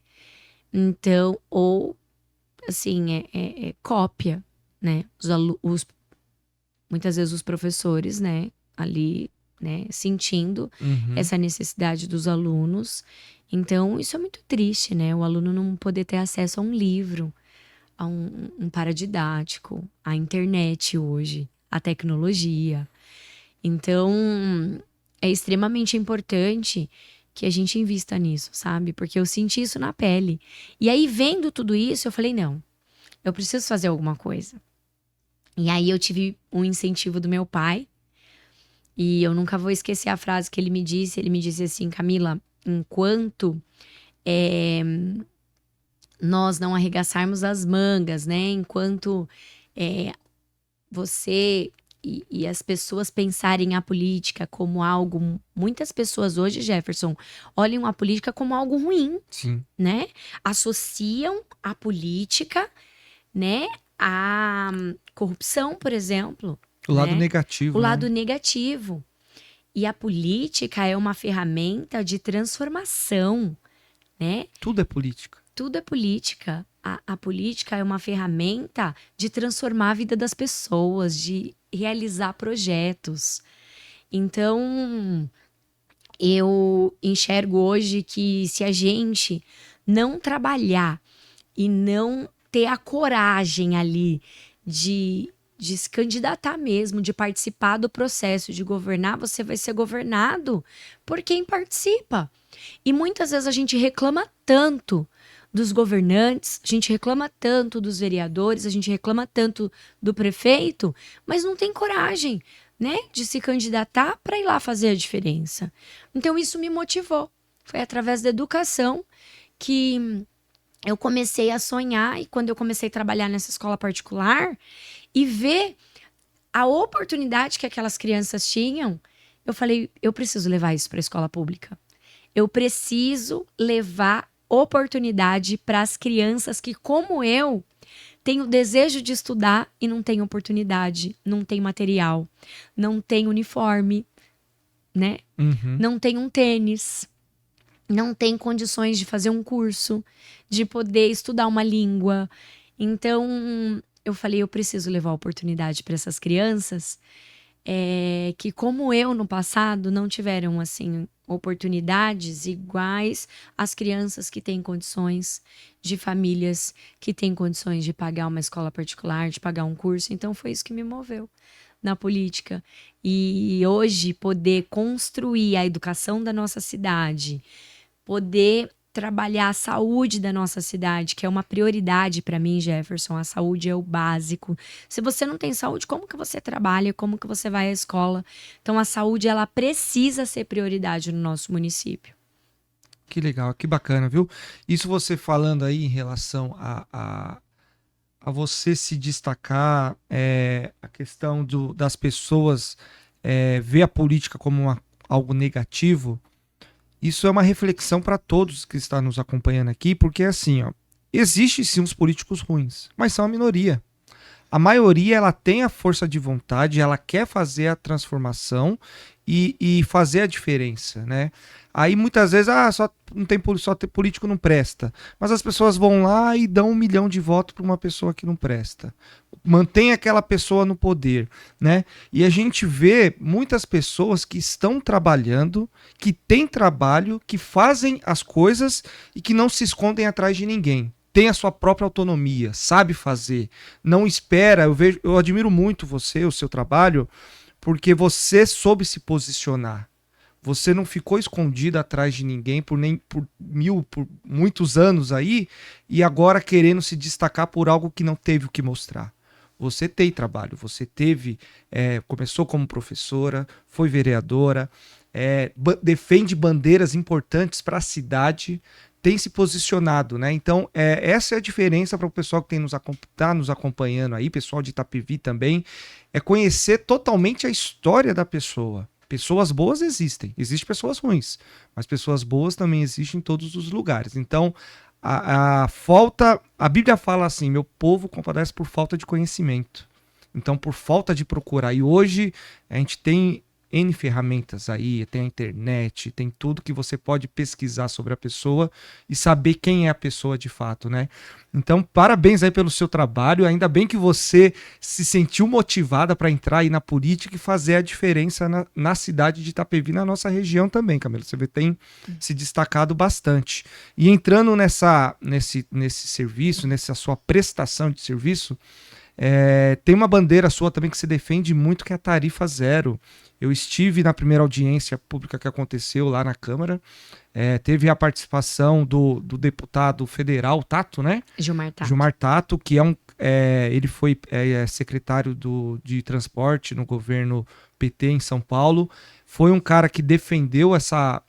S2: Então, ou assim, cópia, né? Muitas vezes os professores, né? Ali, né? Sentindo essa necessidade dos alunos. Então, isso é muito triste, né? O aluno não poder ter acesso a um livro, a um paradidático, à internet hoje, à tecnologia. Então, é extremamente importante que a gente invista nisso, sabe? Porque eu senti isso na pele. E aí, vendo tudo isso, eu falei, não, eu preciso fazer alguma coisa. E aí, eu tive um incentivo do meu pai. E eu nunca vou esquecer a frase que ele me disse. Ele me disse assim, Camila, enquanto nós não arregaçarmos as mangas, né? Enquanto você e as pessoas pensarem a política como algo... Muitas pessoas hoje, Jefferson, olham a política como algo ruim.
S1: Sim.
S2: Né? Associam a política, né, à corrupção, por exemplo.
S1: O lado
S2: né?
S1: negativo.
S2: O
S1: né?
S2: lado negativo. E a política é uma ferramenta de transformação, né?
S1: Tudo é política.
S2: Tudo é política. A política é uma ferramenta de transformar a vida das pessoas, de realizar projetos. Então, eu enxergo hoje que se a gente não trabalhar e não ter a coragem ali de se candidatar mesmo, de participar do processo de governar, você vai ser governado por quem participa. E muitas vezes a gente reclama tanto dos governantes, a gente reclama tanto dos vereadores, a gente reclama tanto do prefeito, mas não tem coragem, né, de se candidatar para ir lá fazer a diferença. Então isso me motivou. Foi através da educação que eu comecei a sonhar, e quando eu comecei a trabalhar nessa escola particular e ver a oportunidade que aquelas crianças tinham, eu falei, eu preciso levar isso para a escola pública. Eu preciso levar oportunidade para as crianças que, como eu, têm o desejo de estudar e não têm oportunidade, não tem material, não tem uniforme, né? Não tem um tênis, não tem condições de fazer um curso, de poder estudar uma língua. Então, eu falei, eu preciso levar oportunidade para essas crianças que, como eu no passado, não tiveram assim oportunidades iguais às crianças que têm condições, de famílias que têm condições de pagar uma escola particular, de pagar um curso. Então foi isso que me moveu na política. E hoje poder construir a educação da nossa cidade, poder trabalhar a saúde da nossa cidade, que é uma prioridade para mim, Jefferson. A saúde é o básico. Se você não tem saúde, como que você trabalha? Como que você vai à escola? Então, a saúde, ela precisa ser prioridade no nosso município.
S1: Que legal, que bacana, viu? Isso você falando aí em relação a você se destacar, a questão das pessoas ver a política como algo negativo. Isso é uma reflexão para todos que estão nos acompanhando aqui, porque assim, ó, existe sim uns políticos ruins, mas são a minoria. A maioria, ela tem a força de vontade, ela quer fazer a transformação e fazer a diferença, né? Aí muitas vezes, só ter político não presta. Mas as pessoas vão lá e dão 1 milhão de votos para uma pessoa que não presta. Mantém aquela pessoa no poder, né? E a gente vê muitas pessoas que estão trabalhando, que têm trabalho, que fazem as coisas e que não se escondem atrás de ninguém. tem a sua própria autonomia, sabe fazer, não espera. Eu admiro muito você, o seu trabalho, porque você soube se posicionar. Você não ficou escondido atrás de ninguém por muitos anos aí, e agora querendo se destacar por algo que não teve o que mostrar. Você tem trabalho, você começou como professora, foi vereadora, defende bandeiras importantes para a cidade, tem se posicionado, né? Então, essa é a diferença para o pessoal que tá nos acompanhando aí, pessoal de Itapevi também, é conhecer totalmente a história da pessoa. Pessoas boas existem pessoas ruins, mas pessoas boas também existem em todos os lugares. Então, a Bíblia fala assim: meu povo compadece por falta de conhecimento. Então, por falta de procurar. E hoje a gente tem N ferramentas aí, tem a internet, tem tudo que você pode pesquisar sobre a pessoa e saber quem é a pessoa de fato, né? Então, parabéns aí pelo seu trabalho. Ainda bem que você se sentiu motivada para entrar aí na política e fazer a diferença na cidade de Itapevi, na nossa região também, Camila. Você tem se destacado bastante. E entrando nesse serviço, nessa sua prestação de serviço, tem uma bandeira sua também que você defende muito, que é a tarifa zero. Eu estive na primeira audiência pública que aconteceu lá na Câmara. Teve a participação do deputado federal, Tato, né? Gilmar Tato, que ele foi secretário de transporte no governo PT em São Paulo. Foi um cara que defendeu essa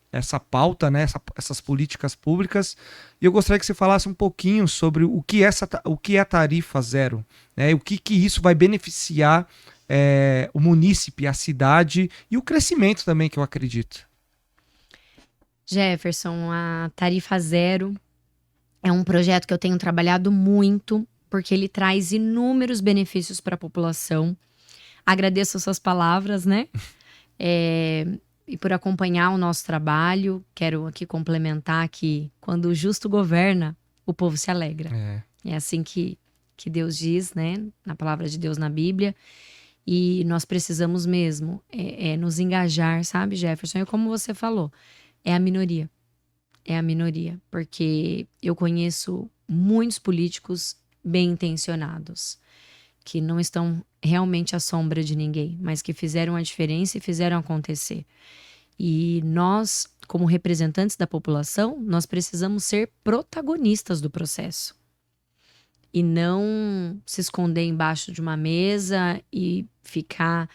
S1: pauta, né? Essas políticas públicas. E eu gostaria que você falasse um pouquinho sobre o que é a tarifa zero, né? O que isso vai beneficiar o munícipe, a cidade e o crescimento também, que eu acredito.
S2: Jefferson, a tarifa zero é um projeto que eu tenho trabalhado muito, porque ele traz inúmeros benefícios para a população. Agradeço as suas palavras, né? E por acompanhar o nosso trabalho. Quero aqui complementar que quando o justo governa, o povo se alegra. É assim que Deus diz, né? Na palavra de Deus na Bíblia. E nós precisamos mesmo nos engajar, sabe, Jefferson? E como você falou, é a minoria. É a minoria. Porque eu conheço muitos políticos bem intencionados, que não estão realmente à sombra de ninguém, mas que fizeram a diferença e fizeram acontecer. E nós, como representantes da população, nós precisamos ser protagonistas do processo. E não se esconder embaixo de uma mesa e ficar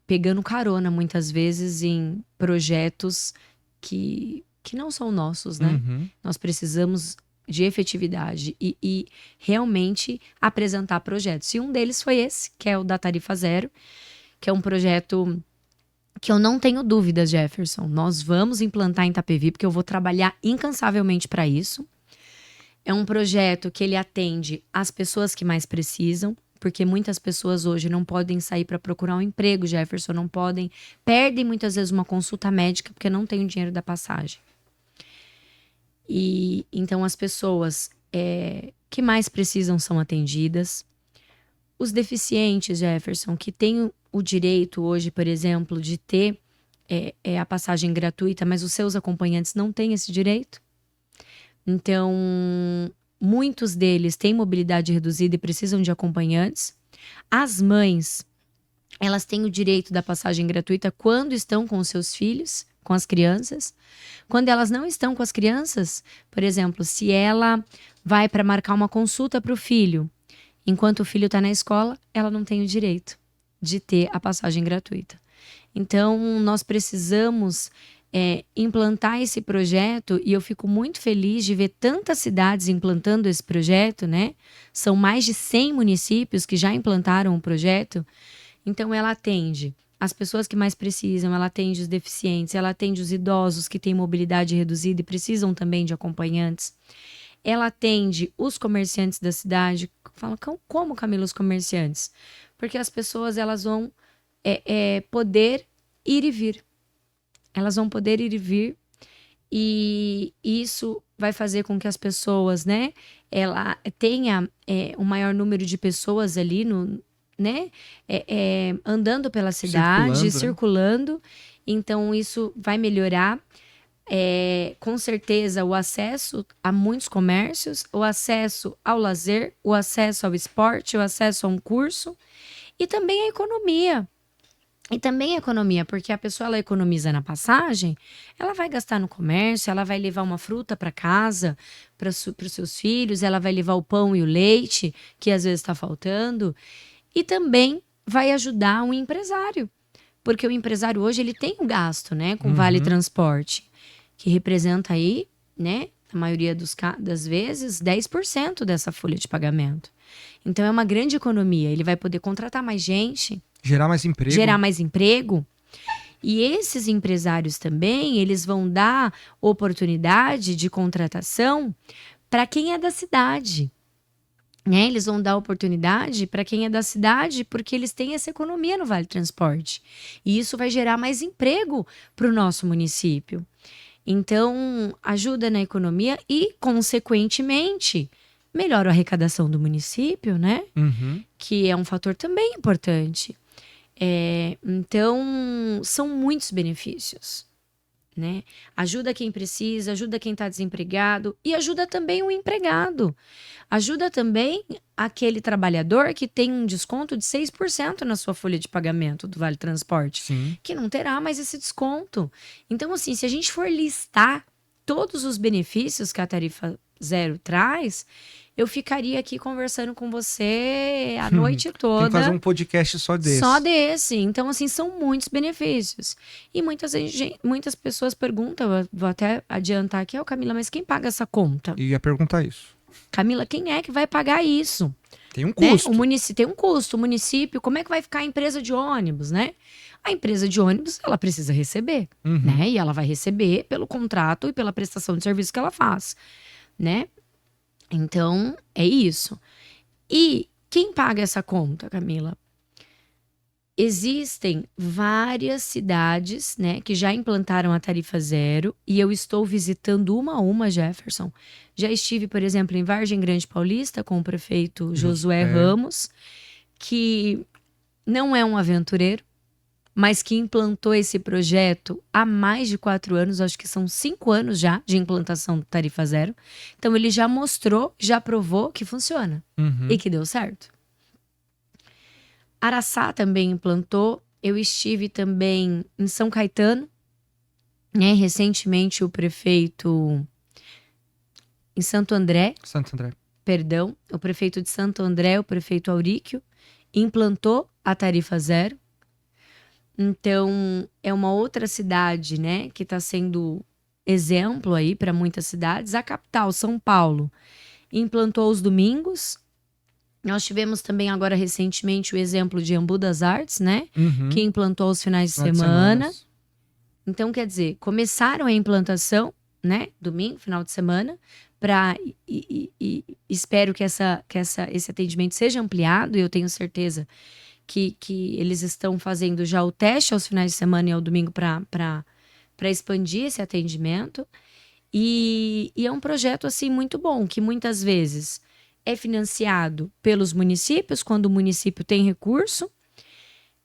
S2: pegando carona, muitas vezes, em projetos que não são nossos, né?
S1: Uhum.
S2: Nós precisamos de efetividade e realmente apresentar projetos. E um deles foi esse, que é o da Tarifa Zero, que é um projeto que eu não tenho dúvidas, Jefferson. Nós vamos implantar em Itapevi, porque eu vou trabalhar incansavelmente para isso. É um projeto que ele atende as pessoas que mais precisam, porque muitas pessoas hoje não podem sair para procurar um emprego, Jefferson, perdem muitas vezes uma consulta médica porque não tem o dinheiro da passagem. E então as pessoas que mais precisam são atendidas. Os deficientes, Jefferson, que têm o direito hoje, por exemplo, de ter a passagem gratuita, mas os seus acompanhantes não têm esse direito. Então, muitos deles têm mobilidade reduzida e precisam de acompanhantes. As mães, elas têm o direito da passagem gratuita quando estão com os seus filhos, com as crianças. Quando elas não estão com as crianças, por exemplo, se ela vai para marcar uma consulta para o filho, enquanto o filho está na escola, ela não tem o direito de ter a passagem gratuita. Então, nós precisamos implantar esse projeto, e eu fico muito feliz de ver tantas cidades implantando esse projeto, né? São mais de 100 municípios que já implantaram o projeto. Então, ela atende as pessoas que mais precisam, ela atende os deficientes, ela atende os idosos que têm mobilidade reduzida e precisam também de acompanhantes. Ela atende os comerciantes da cidade. Fala, como, Camila, os comerciantes? Porque as pessoas, elas vão poder ir e vir. Elas vão poder ir e vir, e isso vai fazer com que as pessoas, né, ela tenha um maior número de pessoas ali, andando pela cidade, circulando. Então, isso vai melhorar. Com certeza, o acesso a muitos comércios, o acesso ao lazer, o acesso ao esporte, o acesso a um curso e também a economia. E também a economia, porque a pessoa ela economiza na passagem, ela vai gastar no comércio, ela vai levar uma fruta para casa, para os seus filhos, ela vai levar o pão e o leite, que às vezes está faltando, e também vai ajudar um empresário, porque o empresário hoje ele tem um gasto, né, com Vale Transporte, que representa aí, né, a maioria das vezes, 10% dessa folha de pagamento. Então é uma grande economia, ele vai poder contratar mais gente,
S1: gerar mais emprego.
S2: E esses empresários também, eles vão dar oportunidade de contratação para quem é da cidade. Né? Eles vão dar oportunidade para quem é da cidade porque eles têm essa economia no Vale Transporte. E isso vai gerar mais emprego para o nosso município. Então, ajuda na economia e, consequentemente, melhora a arrecadação do município, né? Que é um fator também importante. Então, são muitos benefícios, né? Ajuda quem precisa, ajuda quem está desempregado e ajuda também o empregado. Ajuda também aquele trabalhador que tem um desconto de 6% na sua folha de pagamento do Vale Transporte, que não terá mais esse desconto. Então, assim, se a gente for listar todos os benefícios que a tarifa zero traz, eu ficaria aqui conversando com você a noite toda.
S1: Tem que fazer um podcast só desse.
S2: Só desse. Então, assim, são muitos benefícios. E muitas pessoas perguntam, eu vou até adiantar aqui, Camila, mas quem paga essa conta?
S1: Eu ia perguntar isso.
S2: Camila, quem é que vai pagar isso?
S1: Tem um custo.
S2: Né? O município tem um custo. O município, como é que vai ficar a empresa de ônibus, né? A empresa de ônibus, ela precisa receber, né? E ela vai receber pelo contrato e pela prestação de serviço que ela faz, né? Então, é isso. E quem paga essa conta, Camila? Existem várias cidades, né, que já implantaram a tarifa zero e eu estou visitando uma a uma, Jefferson. Já estive, por exemplo, em Vargem Grande Paulista com o prefeito Josué Ramos, que não é um aventureiro, mas que implantou esse projeto há mais de 4 anos, acho que são 5 anos já de implantação do tarifa zero. Então ele já mostrou, já provou que funciona e que deu certo. Araçá também implantou. Eu estive também em São Caetano, né? Recentemente o prefeito em Santo André. Perdão, o prefeito de Santo André, o prefeito Auríquio, implantou a tarifa zero. Então, é uma outra cidade, né, que está sendo exemplo aí para muitas cidades. A capital, São Paulo, implantou os domingos. Nós tivemos também agora recentemente o exemplo de Embu das Artes, né, que implantou os finais de semana. Então, quer dizer, começaram a implantação, né, domingo, final de semana, e espero que esse atendimento seja ampliado, e eu tenho certeza que eles estão fazendo já o teste aos finais de semana e ao domingo para expandir esse atendimento. E é um projeto assim muito bom, que muitas vezes é financiado pelos municípios, quando o município tem recurso.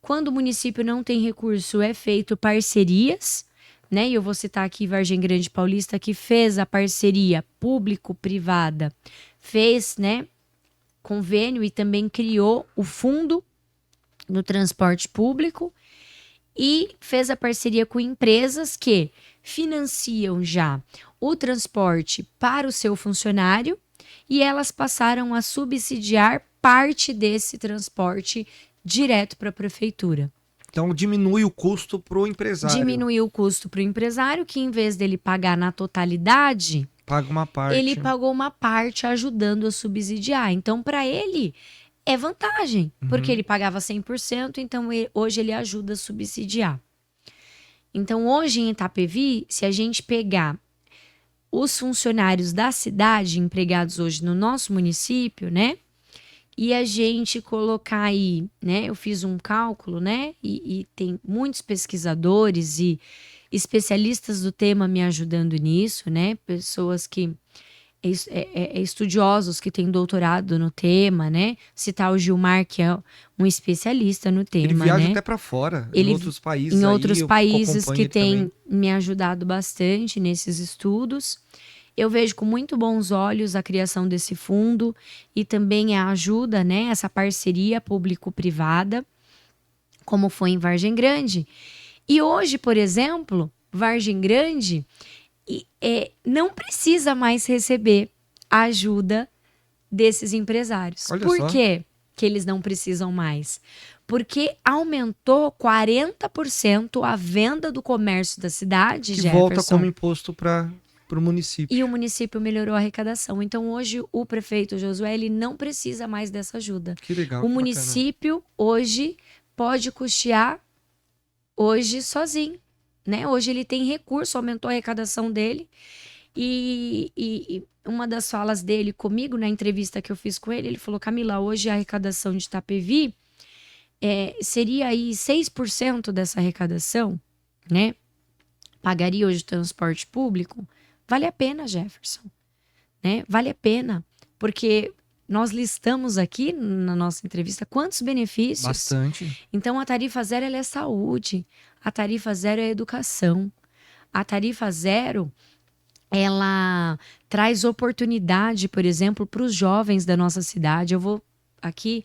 S2: Quando o município não tem recurso, é feito parcerias, né? E eu vou citar aqui Vargem Grande Paulista, que fez a parceria público-privada, fez, né, convênio e também criou o fundo no transporte público e fez a parceria com empresas que financiam já o transporte para o seu funcionário e elas passaram a subsidiar parte desse transporte direto para a prefeitura.
S1: Então diminui o custo para o empresário.
S2: Diminuiu o custo para o empresário, que em vez dele pagar na totalidade,
S1: paga uma parte.
S2: Ele pagou uma parte ajudando a subsidiar. Então, para ele, é vantagem, porque ele pagava 100%, então hoje ele ajuda a subsidiar. Então, hoje em Itapevi, se a gente pegar os funcionários da cidade empregados hoje no nosso município, né? E a gente colocar aí, né? Eu fiz um cálculo, né? E tem muitos pesquisadores e especialistas do tema me ajudando nisso, né? Pessoas que estudiosos que têm doutorado no tema, né? Citar o Gilmar, que é um especialista no tema,
S1: Ele viaja
S2: né?
S1: até para fora,
S2: Ele,
S1: em outros países
S2: em
S1: aí,
S2: outros
S1: eu
S2: países
S1: acompanho
S2: que
S1: ele
S2: têm
S1: também.
S2: me ajudado bastante nesses estudos. Eu vejo com muito bons olhos a criação desse fundo e também a ajuda, né? Essa parceria público-privada, como foi em Vargem Grande. E hoje, por exemplo, Vargem Grande não precisa mais receber a ajuda desses empresários.
S1: Olha
S2: Por
S1: só.
S2: quê que eles não precisam mais? Porque aumentou 40% a venda do comércio da cidade,
S1: Que
S2: Jefferson.
S1: volta como imposto para o município.
S2: E o município melhorou a arrecadação. Então, hoje, o prefeito Josué ele não precisa mais dessa ajuda.
S1: Que legal,
S2: O
S1: que
S2: município, hoje, pode custear hoje sozinho. Né? Hoje ele tem recurso, aumentou a arrecadação dele. E uma das falas dele comigo, na entrevista que eu fiz com ele, ele falou: Camila, hoje a arrecadação de Itapevi seria aí 6% dessa arrecadação, né? Pagaria hoje o transporte público. Vale a pena, Jefferson, né? Vale a pena, porque nós listamos aqui na nossa entrevista quantos benefícios.
S1: Bastante.
S2: Então, a tarifa zero ela é saúde, a tarifa zero é educação, a tarifa zero ela traz oportunidade, por exemplo, para os jovens da nossa cidade. Eu vou aqui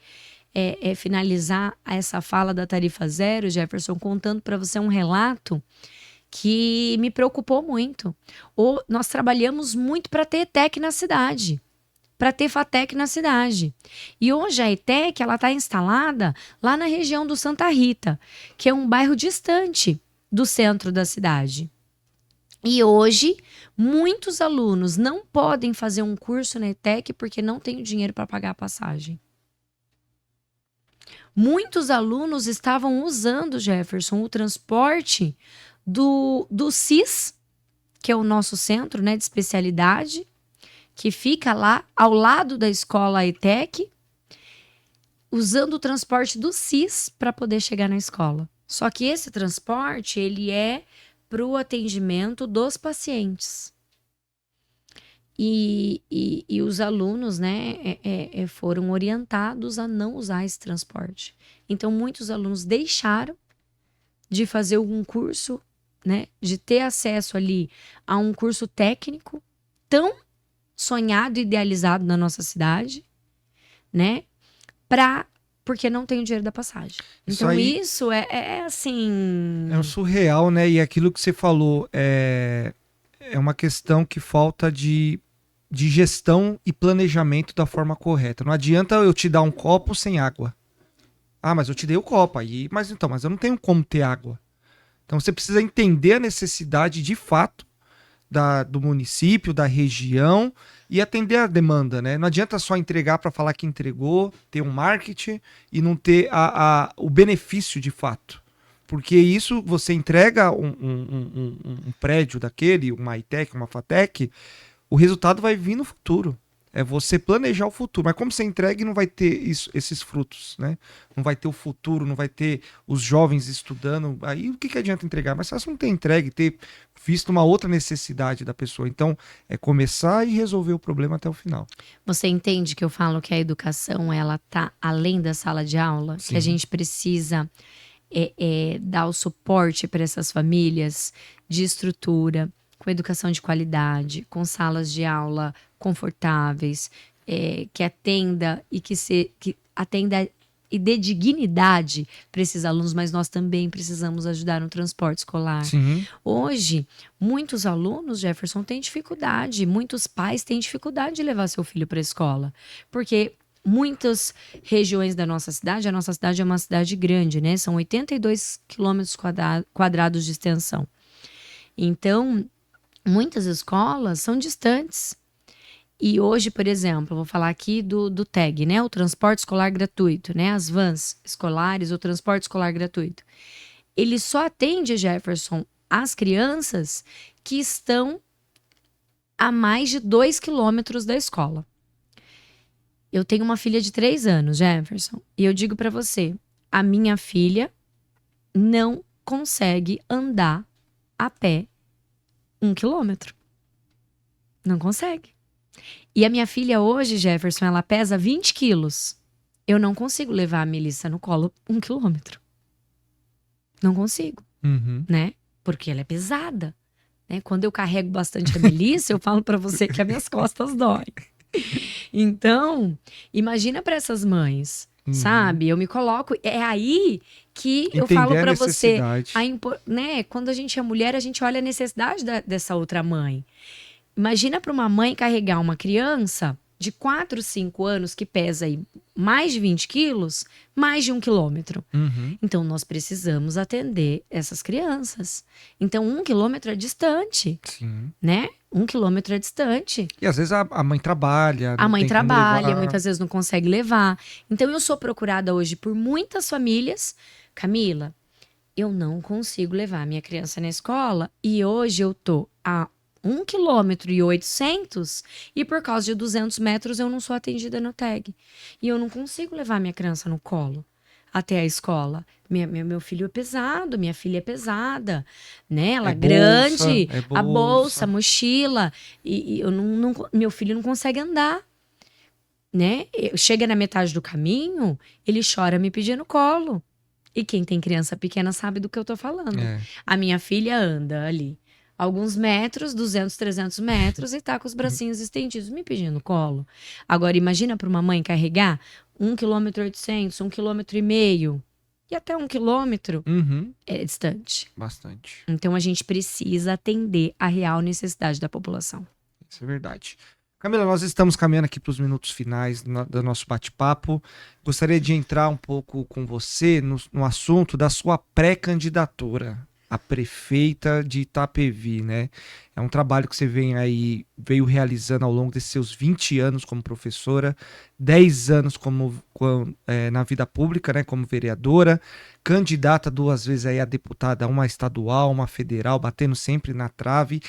S2: finalizar essa fala da tarifa zero, Jefferson, contando para você um relato que me preocupou muito. Nós trabalhamos muito para ter ETEC na cidade, para ter FATEC na cidade. E hoje a ETEC está instalada lá na região do Santa Rita, que é um bairro distante do centro da cidade. E hoje, muitos alunos não podem fazer um curso na ETEC porque não tem dinheiro para pagar a passagem. Muitos alunos estavam usando, Jefferson, o transporte do CIS, que é o nosso centro, né, de especialidade, que fica lá ao lado da escola ETEC, usando o transporte do CIS para poder chegar na escola. Só que esse transporte, ele é para o atendimento dos pacientes. E os alunos, né, foram orientados a não usar esse transporte. Então, muitos alunos deixaram de fazer algum curso, né, de ter acesso ali a um curso técnico tão sonhado e idealizado na nossa cidade, né, porque não tem o dinheiro da passagem. Então, isso é assim...
S1: É um surreal, né? E aquilo que você falou é uma questão que falta de gestão e planejamento da forma correta. Não adianta eu te dar um copo sem água. Ah, mas eu te dei o copo aí, mas eu não tenho como ter água. Então você precisa entender a necessidade de fato do município, da região e atender a demanda, né? Não adianta só entregar para falar que entregou, ter um marketing e não ter o benefício de fato. Porque isso, você entrega um prédio daquele, uma ITEC, uma FATEC, o resultado vai vir no futuro. É você planejar o futuro. Mas como você entrega, não vai ter esses frutos, né? Não vai ter o futuro, não vai ter os jovens estudando. Aí o que adianta entregar? Mas se não ter entregue, ter visto uma outra necessidade da pessoa. Então, é começar e resolver o problema até o final.
S2: Você entende que eu falo que a educação, ela tá além da sala de aula?
S1: Sim.
S2: Que a gente precisa dar o suporte para essas famílias de estrutura, com educação de qualidade, com salas de aula confortáveis, que atenda que atenda e dê dignidade para esses alunos, mas nós também precisamos ajudar no transporte escolar.
S1: Sim.
S2: Hoje, muitos alunos, Jefferson, têm dificuldade, muitos pais têm dificuldade de levar seu filho para a escola, porque muitas regiões da nossa cidade, a nossa cidade é uma cidade grande, né? São 82 quilômetros quadrados de extensão. Então, muitas escolas são distantes. E hoje, por exemplo, vou falar aqui do TEG, né? O transporte escolar gratuito, né? As vans escolares, o transporte escolar gratuito. Ele só atende, Jefferson, as crianças que estão a mais de 2 quilômetros da escola. Eu tenho uma filha de 3 anos, Jefferson, e eu digo para você, a minha filha não consegue andar a pé 1 quilômetro. Não consegue. E a minha filha hoje, Jefferson, ela pesa 20 quilos. Eu não consigo levar a Melissa no colo 1 quilômetro. Não consigo,
S1: Uhum.
S2: né? Porque ela é pesada. Né? Quando eu carrego bastante a Melissa, eu falo pra você que as minhas costas doem. Então, imagina pra essas mães, sabe? Eu me coloco... É aí que eu
S1: Entender
S2: falo
S1: a
S2: pra você...
S1: necessidade.
S2: Né? Quando a gente é mulher, a gente olha a necessidade dessa outra mãe. Imagina pra uma mãe carregar uma criança de 4, 5 anos que pesa aí mais de 20 quilos, mais de 1 quilômetro.
S1: Uhum.
S2: Então, nós precisamos atender essas crianças. Então, 1 quilômetro é distante,
S1: Sim.
S2: né? 1 quilômetro é distante.
S1: E às vezes a mãe trabalha,
S2: A
S1: não
S2: mãe
S1: tem como
S2: trabalha,
S1: levar.
S2: muitas vezes não consegue levar. Então, eu sou procurada hoje por muitas famílias. Camila, eu não consigo levar minha criança na escola e hoje eu tô a 1 quilômetro e 800 e por causa de 200 metros eu não sou atendida no TEG. E eu não consigo levar minha criança no colo até a escola. Meu filho é pesado, minha filha é pesada, né? Ela é grande,
S1: É
S2: a bolsa, a
S1: bolsa.
S2: mochila, e eu meu filho não consegue andar, né? Chega na metade do caminho, ele chora me pedindo colo. E quem tem criança pequena sabe do que eu tô falando.
S1: É.
S2: A minha filha anda ali alguns metros, 200, 300 metros, e tá com os bracinhos estendidos, me pedindo colo. Agora, imagina para uma mãe carregar 1 quilômetro 800, 1,5 quilômetro. E até 1 quilômetro
S1: Uhum.
S2: é distante.
S1: Bastante.
S2: Então, a gente precisa atender a real necessidade da população.
S1: Isso é verdade. Camila, nós estamos caminhando aqui para os minutos finais do nosso bate-papo. Gostaria de entrar um pouco com você no assunto da sua pré-candidatura a prefeita de Itapevi, né? É um trabalho que você veio realizando ao longo desses seus 20 anos como professora, 10 anos na vida pública, né? Como vereadora, candidata 2 vezes aí a deputada, uma estadual, uma federal, batendo sempre na trave,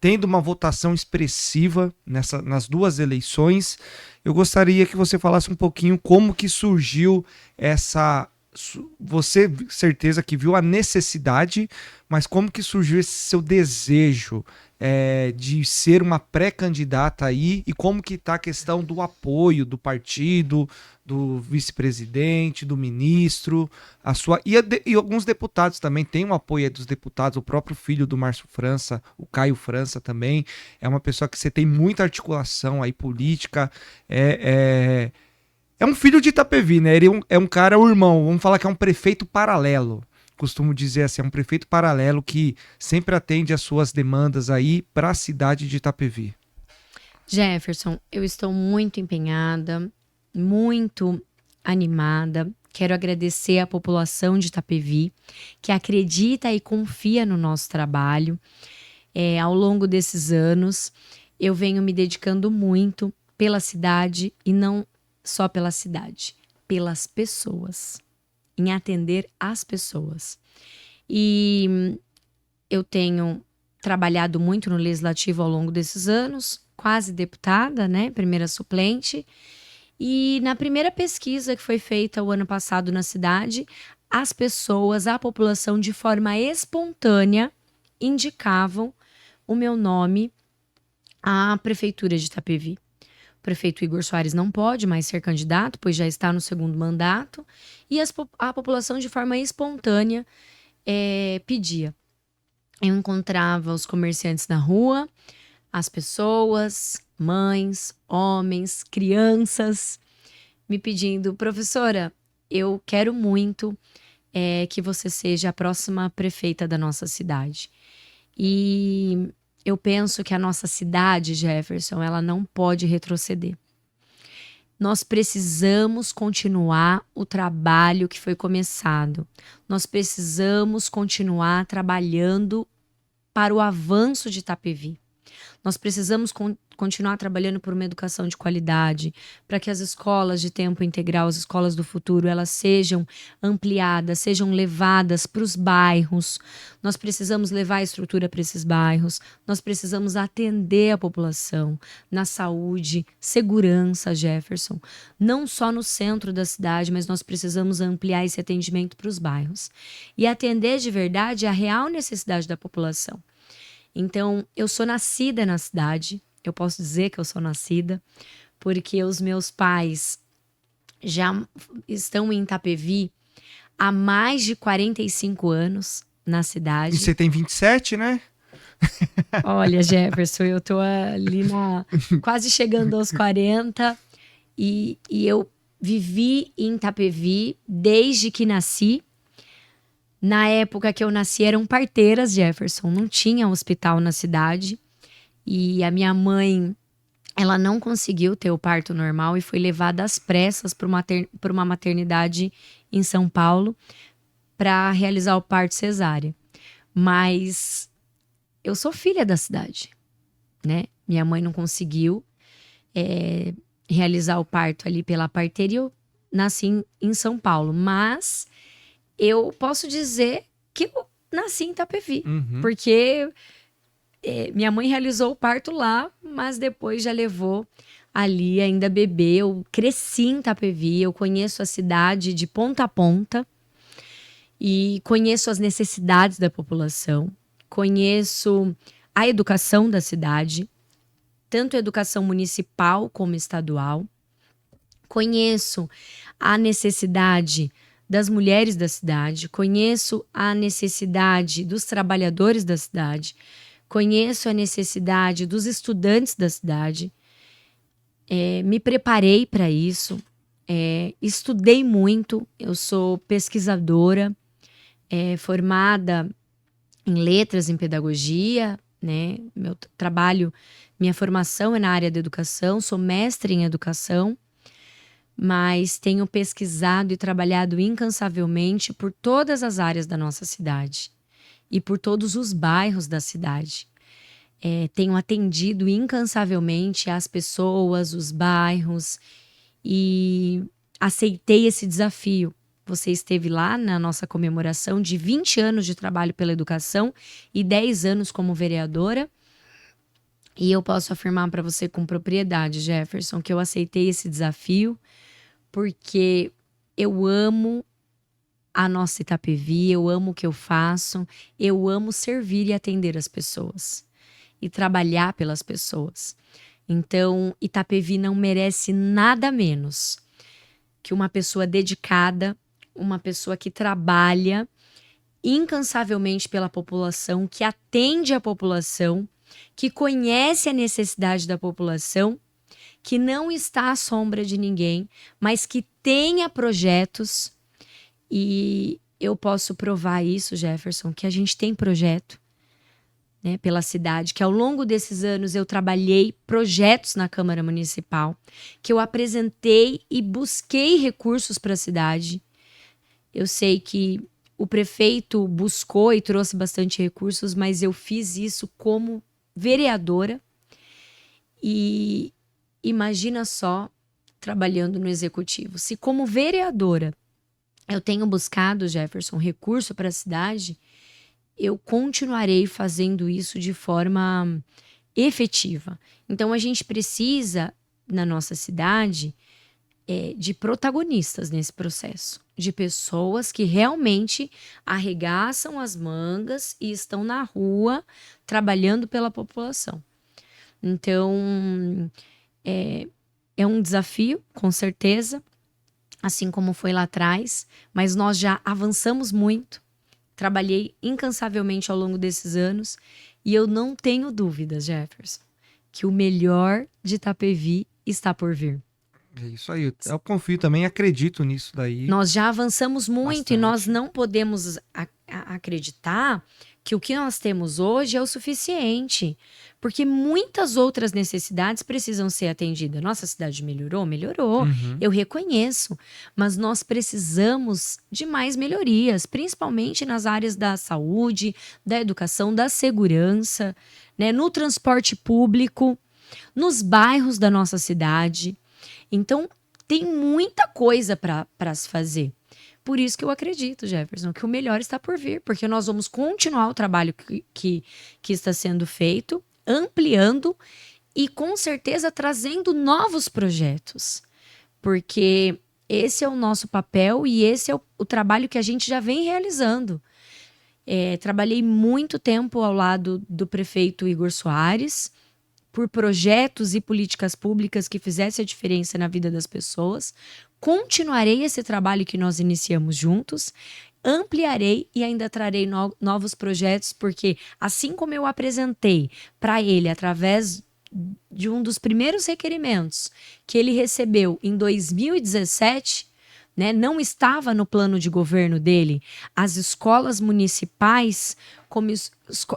S1: tendo uma votação expressiva nas 2 eleições. Eu gostaria que você falasse um pouquinho como que surgiu essa... Você, certeza que viu a necessidade, mas como que surgiu esse seu desejo de ser uma pré-candidata aí, e como que está a questão do apoio do partido, do vice-presidente, do ministro, e alguns deputados também, tem um apoio aí dos deputados, o próprio filho do Márcio França, o Caio França também, é uma pessoa que você tem muita articulação aí política, é um filho de Itapevi, né? Ele é um cara, o irmão, vamos falar que é um prefeito paralelo. Costumo dizer assim, é um prefeito paralelo que sempre atende às suas demandas aí para a cidade de Itapevi.
S2: Jefferson, eu estou muito empenhada, muito animada. Quero agradecer à população de Itapevi, que acredita e confia no nosso trabalho. Ao longo desses anos, eu venho me dedicando muito pela cidade e não só pela cidade, pelas pessoas, em atender as pessoas. E eu tenho trabalhado muito no Legislativo ao longo desses anos, quase deputada, né? Primeira suplente. E na primeira pesquisa que foi feita o ano passado na cidade, as pessoas, a população, de forma espontânea, indicavam o meu nome à Prefeitura de Itapevi. O prefeito Igor Soares não pode mais ser candidato, pois já está no 2º mandato, e a população, de forma espontânea, pedia. Eu encontrava os comerciantes na rua, as pessoas, mães, homens, crianças, me pedindo: professora, eu quero muito que você seja a próxima prefeita da nossa cidade. E eu penso que a nossa cidade, Jefferson, ela não pode retroceder. Nós precisamos continuar o trabalho que foi começado. Nós precisamos continuar trabalhando para o avanço de Itapevi. Nós precisamos continuar trabalhando por uma educação de qualidade, para que as escolas de tempo integral, as escolas do futuro, elas sejam ampliadas, sejam levadas para os bairros. Nós precisamos levar a estrutura para esses bairros, nós precisamos atender a população na saúde, segurança, Jefferson. Não só no centro da cidade, mas nós precisamos ampliar esse atendimento para os bairros. E atender de verdade a real necessidade da população. Então, eu sou nascida na cidade, eu posso dizer que eu sou nascida, porque os meus pais já estão em Itapevi há mais de 45 anos na cidade.
S1: E você tem 27, né?
S2: Olha, Jefferson, eu tô ali quase chegando aos 40 e eu vivi em Itapevi desde que nasci. Na época que eu nasci eram parteiras, Jefferson, não tinha hospital na cidade. E a minha mãe, ela não conseguiu ter o parto normal e foi levada às pressas para uma maternidade em São Paulo para realizar o parto cesárea. Mas eu sou filha da cidade, né? Minha mãe não conseguiu realizar o parto ali pela parteira e eu nasci em São Paulo. Mas eu posso dizer que eu nasci em Itapevi, porque minha mãe realizou o parto lá, mas depois já levou ali ainda bebê. Eu cresci em Itapevi, eu conheço a cidade de ponta a ponta e conheço as necessidades da população, conheço a educação da cidade, tanto a educação municipal como estadual. Conheço a necessidade das mulheres da cidade, conheço a necessidade dos trabalhadores da cidade, conheço a necessidade dos estudantes da cidade. Me preparei para isso, estudei muito, eu sou pesquisadora, formada em letras, em pedagogia, né? Meu trabalho, minha formação é na área da educação, sou mestre em educação, mas tenho pesquisado e trabalhado incansavelmente por todas as áreas da nossa cidade e por todos os bairros da cidade. Tenho atendido incansavelmente as pessoas, os bairros e aceitei esse desafio. Você esteve lá na nossa comemoração de 20 anos de trabalho pela educação e 10 anos como vereadora. E eu posso afirmar para você com propriedade, Jefferson, que eu aceitei esse desafio porque eu amo a nossa Itapevi, eu amo o que eu faço, eu amo servir e atender as pessoas e trabalhar pelas pessoas. Então, Itapevi não merece nada menos que uma pessoa dedicada, uma pessoa que trabalha incansavelmente pela população, que atende a população, que conhece a necessidade da população, que não está à sombra de ninguém, mas que tenha projetos. E eu posso provar isso, Jefferson, que a gente tem projeto, né, pela cidade, que ao longo desses anos eu trabalhei projetos na Câmara Municipal, que eu apresentei e busquei recursos para a cidade. Eu sei que o prefeito buscou e trouxe bastante recursos, mas eu fiz isso como vereadora. E imagina só, trabalhando no executivo. Se como vereadora eu tenho buscado, Jefferson, recurso para a cidade, eu continuarei fazendo isso de forma efetiva. Então a gente precisa, na nossa cidade, de protagonistas nesse processo, de pessoas que realmente arregaçam as mangas e estão na rua trabalhando pela população. Então, é um desafio, com certeza, assim como foi lá atrás, mas nós já avançamos muito, trabalhei incansavelmente ao longo desses anos e eu não tenho dúvidas, Jefferson, que o melhor de Itapevi está por vir.
S1: É isso aí, eu confio também, acredito nisso daí.
S2: Nós já avançamos muito
S1: Bastante.
S2: E nós não podemos acreditar que o que nós temos hoje é o suficiente, porque muitas outras necessidades precisam ser atendidas. Nossa cidade melhorou? Melhorou, eu reconheço, mas nós precisamos de mais melhorias, principalmente nas áreas da saúde, da educação, da segurança, né, no transporte público, nos bairros da nossa cidade. Então, tem muita coisa para se fazer. Por isso que eu acredito, Jefferson, que o melhor está por vir, porque nós vamos continuar o trabalho que está sendo feito, ampliando e, com certeza, trazendo novos projetos. Porque esse é o nosso papel e esse é o trabalho que a gente já vem realizando. Trabalhei muito tempo ao lado do prefeito Igor Soares, por projetos e políticas públicas que fizessem a diferença na vida das pessoas. Continuarei esse trabalho que nós iniciamos juntos, ampliarei e ainda trarei novos projetos, porque assim como eu apresentei para ele através de um dos primeiros requerimentos que ele recebeu em 2017, né, não estava no plano de governo dele, as escolas municipais, como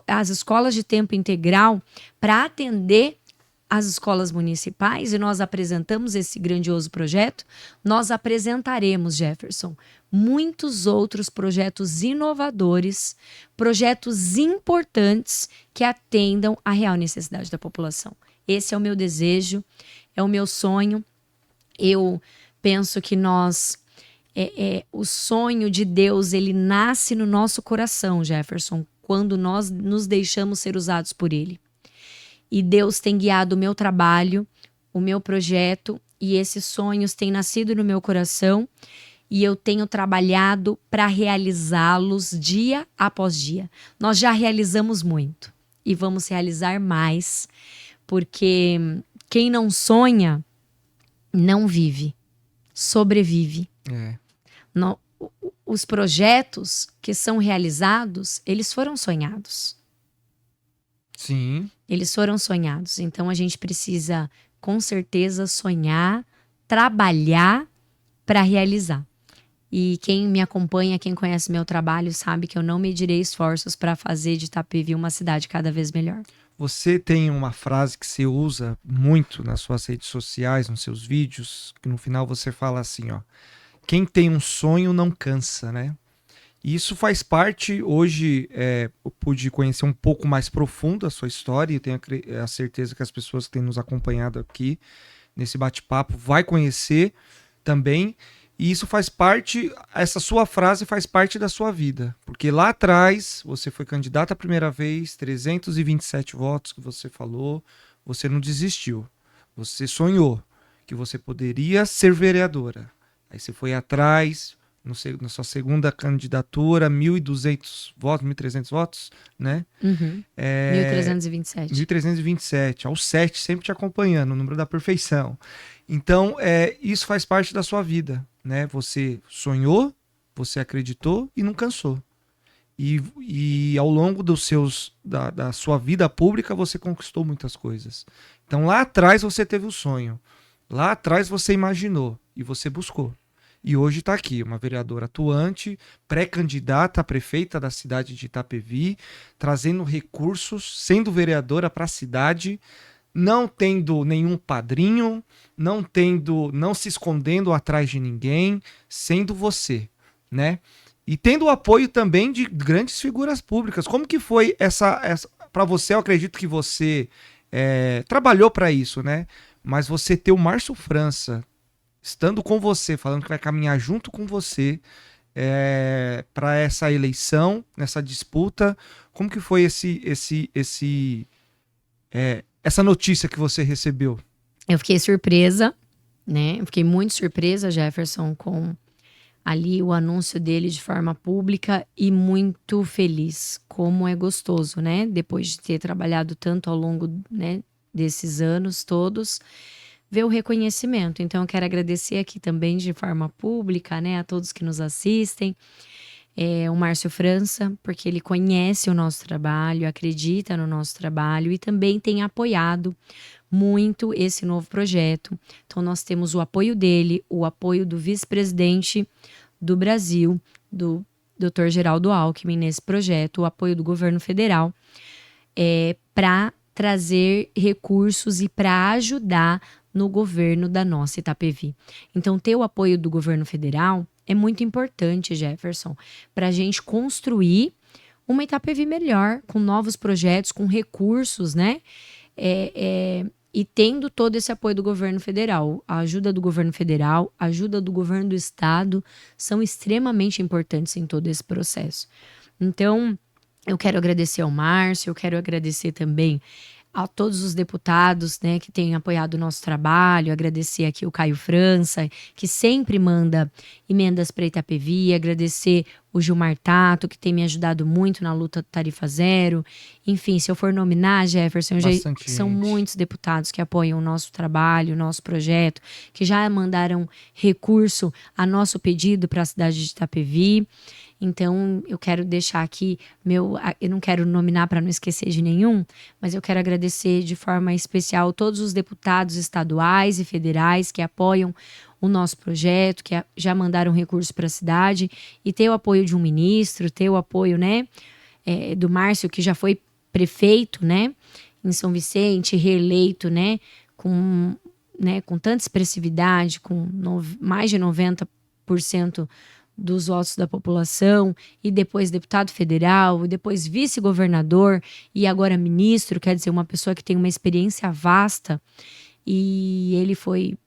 S2: as escolas de tempo integral, para atender as escolas municipais, e nós apresentamos esse grandioso projeto, nós apresentaremos, Jefferson, muitos outros projetos inovadores, projetos importantes que atendam à real necessidade da população. Esse é o meu desejo, é o meu sonho. Eu penso que o sonho de Deus, ele nasce no nosso coração, Jefferson, quando nós nos deixamos ser usados por ele. E Deus tem guiado o meu trabalho, o meu projeto, e esses sonhos têm nascido no meu coração, e eu tenho trabalhado para realizá-los dia após dia. Nós já realizamos muito e vamos realizar mais, porque quem não sonha não vive, sobrevive. Os projetos que são realizados, eles foram sonhados.
S1: Sim.
S2: Eles foram sonhados. Então a gente precisa, com certeza, sonhar, trabalhar para realizar. E quem me acompanha, quem conhece meu trabalho, sabe que eu não medirei esforços para fazer de Itapevi uma cidade cada vez melhor.
S1: Você tem uma frase que você usa muito nas suas redes sociais, nos seus vídeos, que no final você fala assim, ó: quem tem um sonho não cansa, né? E isso faz parte, hoje eu pude conhecer um pouco mais profundo a sua história, e tenho a certeza que as pessoas que têm nos acompanhado aqui nesse bate-papo vai conhecer também. E isso faz parte, essa sua frase faz parte da sua vida. Porque lá atrás, você foi candidata a primeira vez, 327 votos que você falou, você não desistiu. Você sonhou que você poderia ser vereadora. Aí você foi atrás, na sua segunda candidatura, 1.200 votos, 1.300 votos, né?
S2: 1.327.
S1: 1.327, ao 7, sempre te acompanhando, o número da perfeição. Então, isso faz parte da sua vida, né? Você sonhou, você acreditou e não cansou. E ao longo da sua vida pública, você conquistou muitas coisas. Então, lá atrás você teve o sonho. Lá atrás você imaginou e você buscou. E hoje está aqui, uma vereadora atuante, pré-candidata a prefeita da cidade de Itapevi, trazendo recursos, sendo vereadora para a cidade, não tendo nenhum padrinho, não se escondendo atrás de ninguém, sendo você, né? E tendo o apoio também de grandes figuras públicas. Como que foi essa para você? Eu acredito que você trabalhou para isso, né? Mas você ter o Márcio França estando com você, falando que vai caminhar junto com você para essa eleição, nessa disputa, como que foi essa notícia que você recebeu?
S2: Eu fiquei surpresa, né? Eu fiquei muito surpresa, Jefferson, com ali o anúncio dele de forma pública, e muito feliz. Como é gostoso, né? Depois de ter trabalhado tanto ao longo, né, desses anos todos, ver o reconhecimento. Então eu quero agradecer aqui também de forma pública, né, a todos que nos assistem, o Márcio França, porque ele conhece o nosso trabalho, acredita no nosso trabalho e também tem apoiado muito esse novo projeto. Então nós temos o apoio dele, o apoio do vice-presidente do Brasil, do Dr. Geraldo Alckmin nesse projeto, o apoio do governo federal, para trazer recursos e para ajudar no governo da nossa Itapevi. Então, ter o apoio do governo federal é muito importante, Jefferson, para a gente construir uma Itapevi melhor, com novos projetos, com recursos, né? E tendo todo esse apoio do governo federal. A ajuda do governo federal, a ajuda do governo do estado são extremamente importantes em todo esse processo. Então, eu quero agradecer ao Márcio, eu quero agradecer também a todos os deputados, né, que têm apoiado o nosso trabalho, agradecer aqui o Caio França, que sempre manda emendas para Itapevi, agradecer o Gilmar Tato, que tem me ajudado muito na luta do Tarifa Zero. Enfim, se eu for nominar, Jefferson, são muitos deputados que apoiam o nosso trabalho, o nosso projeto, que já mandaram recurso a nosso pedido para a cidade de Itapevi. Então, eu quero deixar aqui eu não quero nominar para não esquecer de nenhum, mas eu quero agradecer de forma especial todos os deputados estaduais e federais que apoiam o nosso projeto, que já mandaram recursos para a cidade, e ter o apoio de um ministro, ter o apoio, né, do Márcio, que já foi prefeito, né, em São Vicente, reeleito, né, com tanta expressividade, com mais de 90% dos votos da população, e depois deputado federal, e depois vice-governador, e agora ministro, quer dizer, uma pessoa que tem uma experiência vasta, e ele foi,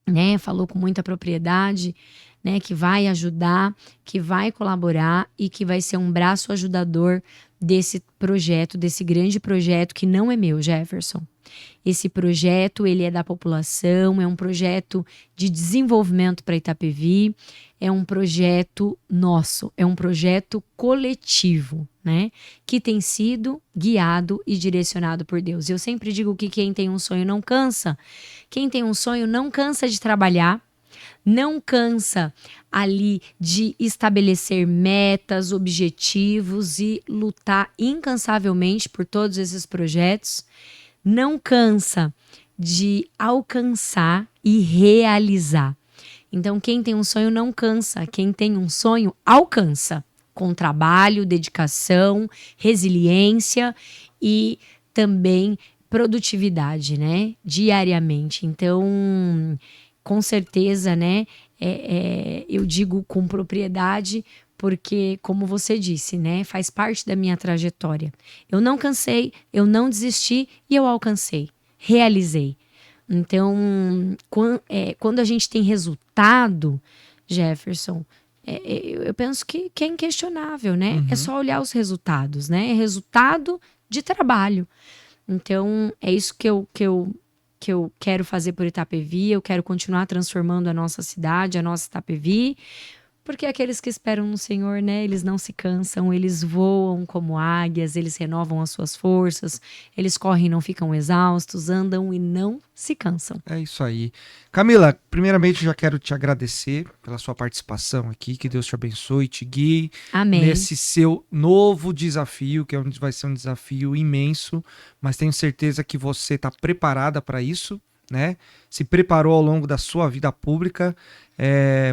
S2: né, falou com muita propriedade, né, que vai ajudar, que vai colaborar e que vai ser um braço ajudador desse projeto, desse grande projeto que não é meu, Jefferson. Esse projeto, ele é da população, é um projeto de desenvolvimento para Itapevi, é um projeto nosso, é um projeto coletivo, né? Que tem sido guiado e direcionado por Deus. Eu sempre digo que quem tem um sonho não cansa. Quem tem um sonho não cansa de trabalhar, não cansa ali de estabelecer metas, objetivos e lutar incansavelmente por todos esses projetos. Não cansa de alcançar e realizar. Então, quem tem um sonho não cansa. Quem tem um sonho alcança. Com trabalho, dedicação, resiliência e também produtividade, né? Diariamente. Então, com certeza, né? Eu digo com propriedade, porque, como você disse, né, faz parte da minha trajetória. Eu não cansei, eu não desisti e eu alcancei, realizei. Então, quando a gente tem resultado, Jefferson, eu penso que é inquestionável, né?
S1: Uhum.
S2: É só olhar os resultados, né? É resultado de trabalho. Então, é isso que eu quero fazer por Itapevi. Eu quero continuar transformando a nossa cidade, a nossa Itapevi. Porque aqueles que esperam no Senhor, né, eles não se cansam, eles voam como águias, eles renovam as suas forças, eles correm e não ficam exaustos, andam e não se cansam.
S1: É isso aí. Camila, primeiramente já quero te agradecer pela sua participação aqui, que Deus te abençoe e te guie.
S2: Amém.
S1: Nesse seu novo desafio, que vai ser um desafio imenso, mas tenho certeza que você está preparada para isso, né? Se preparou ao longo da sua vida pública.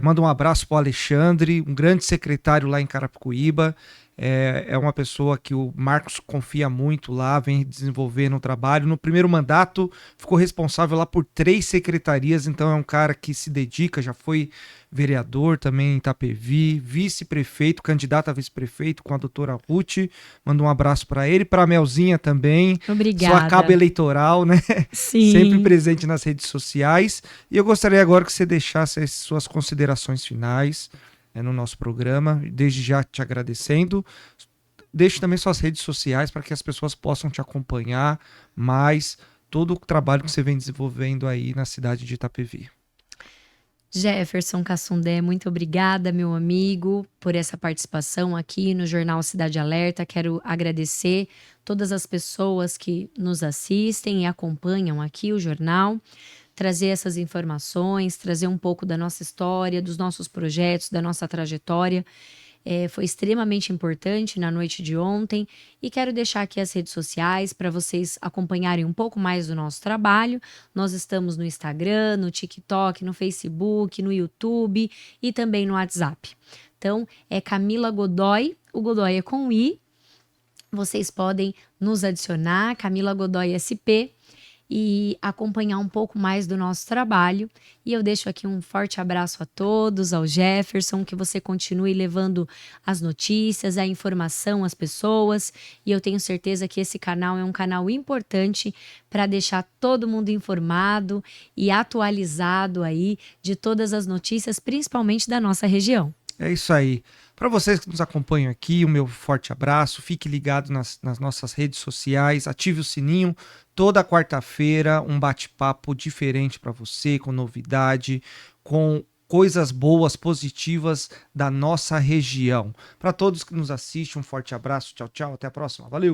S1: Manda um abraço para o Alexandre, um grande secretário lá em Carapicuíba. É uma pessoa que o Marcos confia muito lá, vem desenvolvendo o trabalho. No primeiro mandato, ficou responsável lá por 3 secretarias, então é um cara que se dedica, já foi vereador também em Itapevi, vice-prefeito, candidato a vice-prefeito com a doutora Ruth. Manda um abraço para ele, para a Melzinha também.
S2: Obrigada.
S1: Sua cabo eleitoral, né?
S2: Sim.
S1: Sempre presente nas redes sociais. E eu gostaria agora que você deixasse as suas considerações finais no nosso programa, desde já te agradecendo. Deixe também suas redes sociais para que as pessoas possam te acompanhar mais todo o trabalho que você vem desenvolvendo aí na cidade de Itapevi.
S2: Jefferson Cassundé, muito obrigada, meu amigo, por essa participação aqui no Jornal Cidade Alerta. Quero agradecer todas as pessoas que nos assistem e acompanham aqui o jornal, trazer essas informações, trazer um pouco da nossa história, dos nossos projetos, da nossa trajetória. Foi extremamente importante na noite de ontem e quero deixar aqui as redes sociais para vocês acompanharem um pouco mais do nosso trabalho. Nós estamos no Instagram, no TikTok, no Facebook, no YouTube e também no WhatsApp. Então, é Camila Godoy, o Godoy é com I. Vocês podem nos adicionar, Camila Godoy SP, e acompanhar um pouco mais do nosso trabalho. E eu deixo aqui um forte abraço a todos, ao Jefferson, que você continue levando as notícias, a informação às pessoas. E eu tenho certeza que esse canal é um canal importante para deixar todo mundo informado e atualizado aí de todas as notícias, principalmente da nossa região.
S1: É isso aí. Para vocês que nos acompanham aqui, o meu forte abraço. Fique ligado nas nossas redes sociais, ative o sininho. Toda quarta-feira, um bate-papo diferente para você, com novidade, com coisas boas, positivas da nossa região. Para todos que nos assistem, um forte abraço. Tchau, tchau. Até a próxima. Valeu!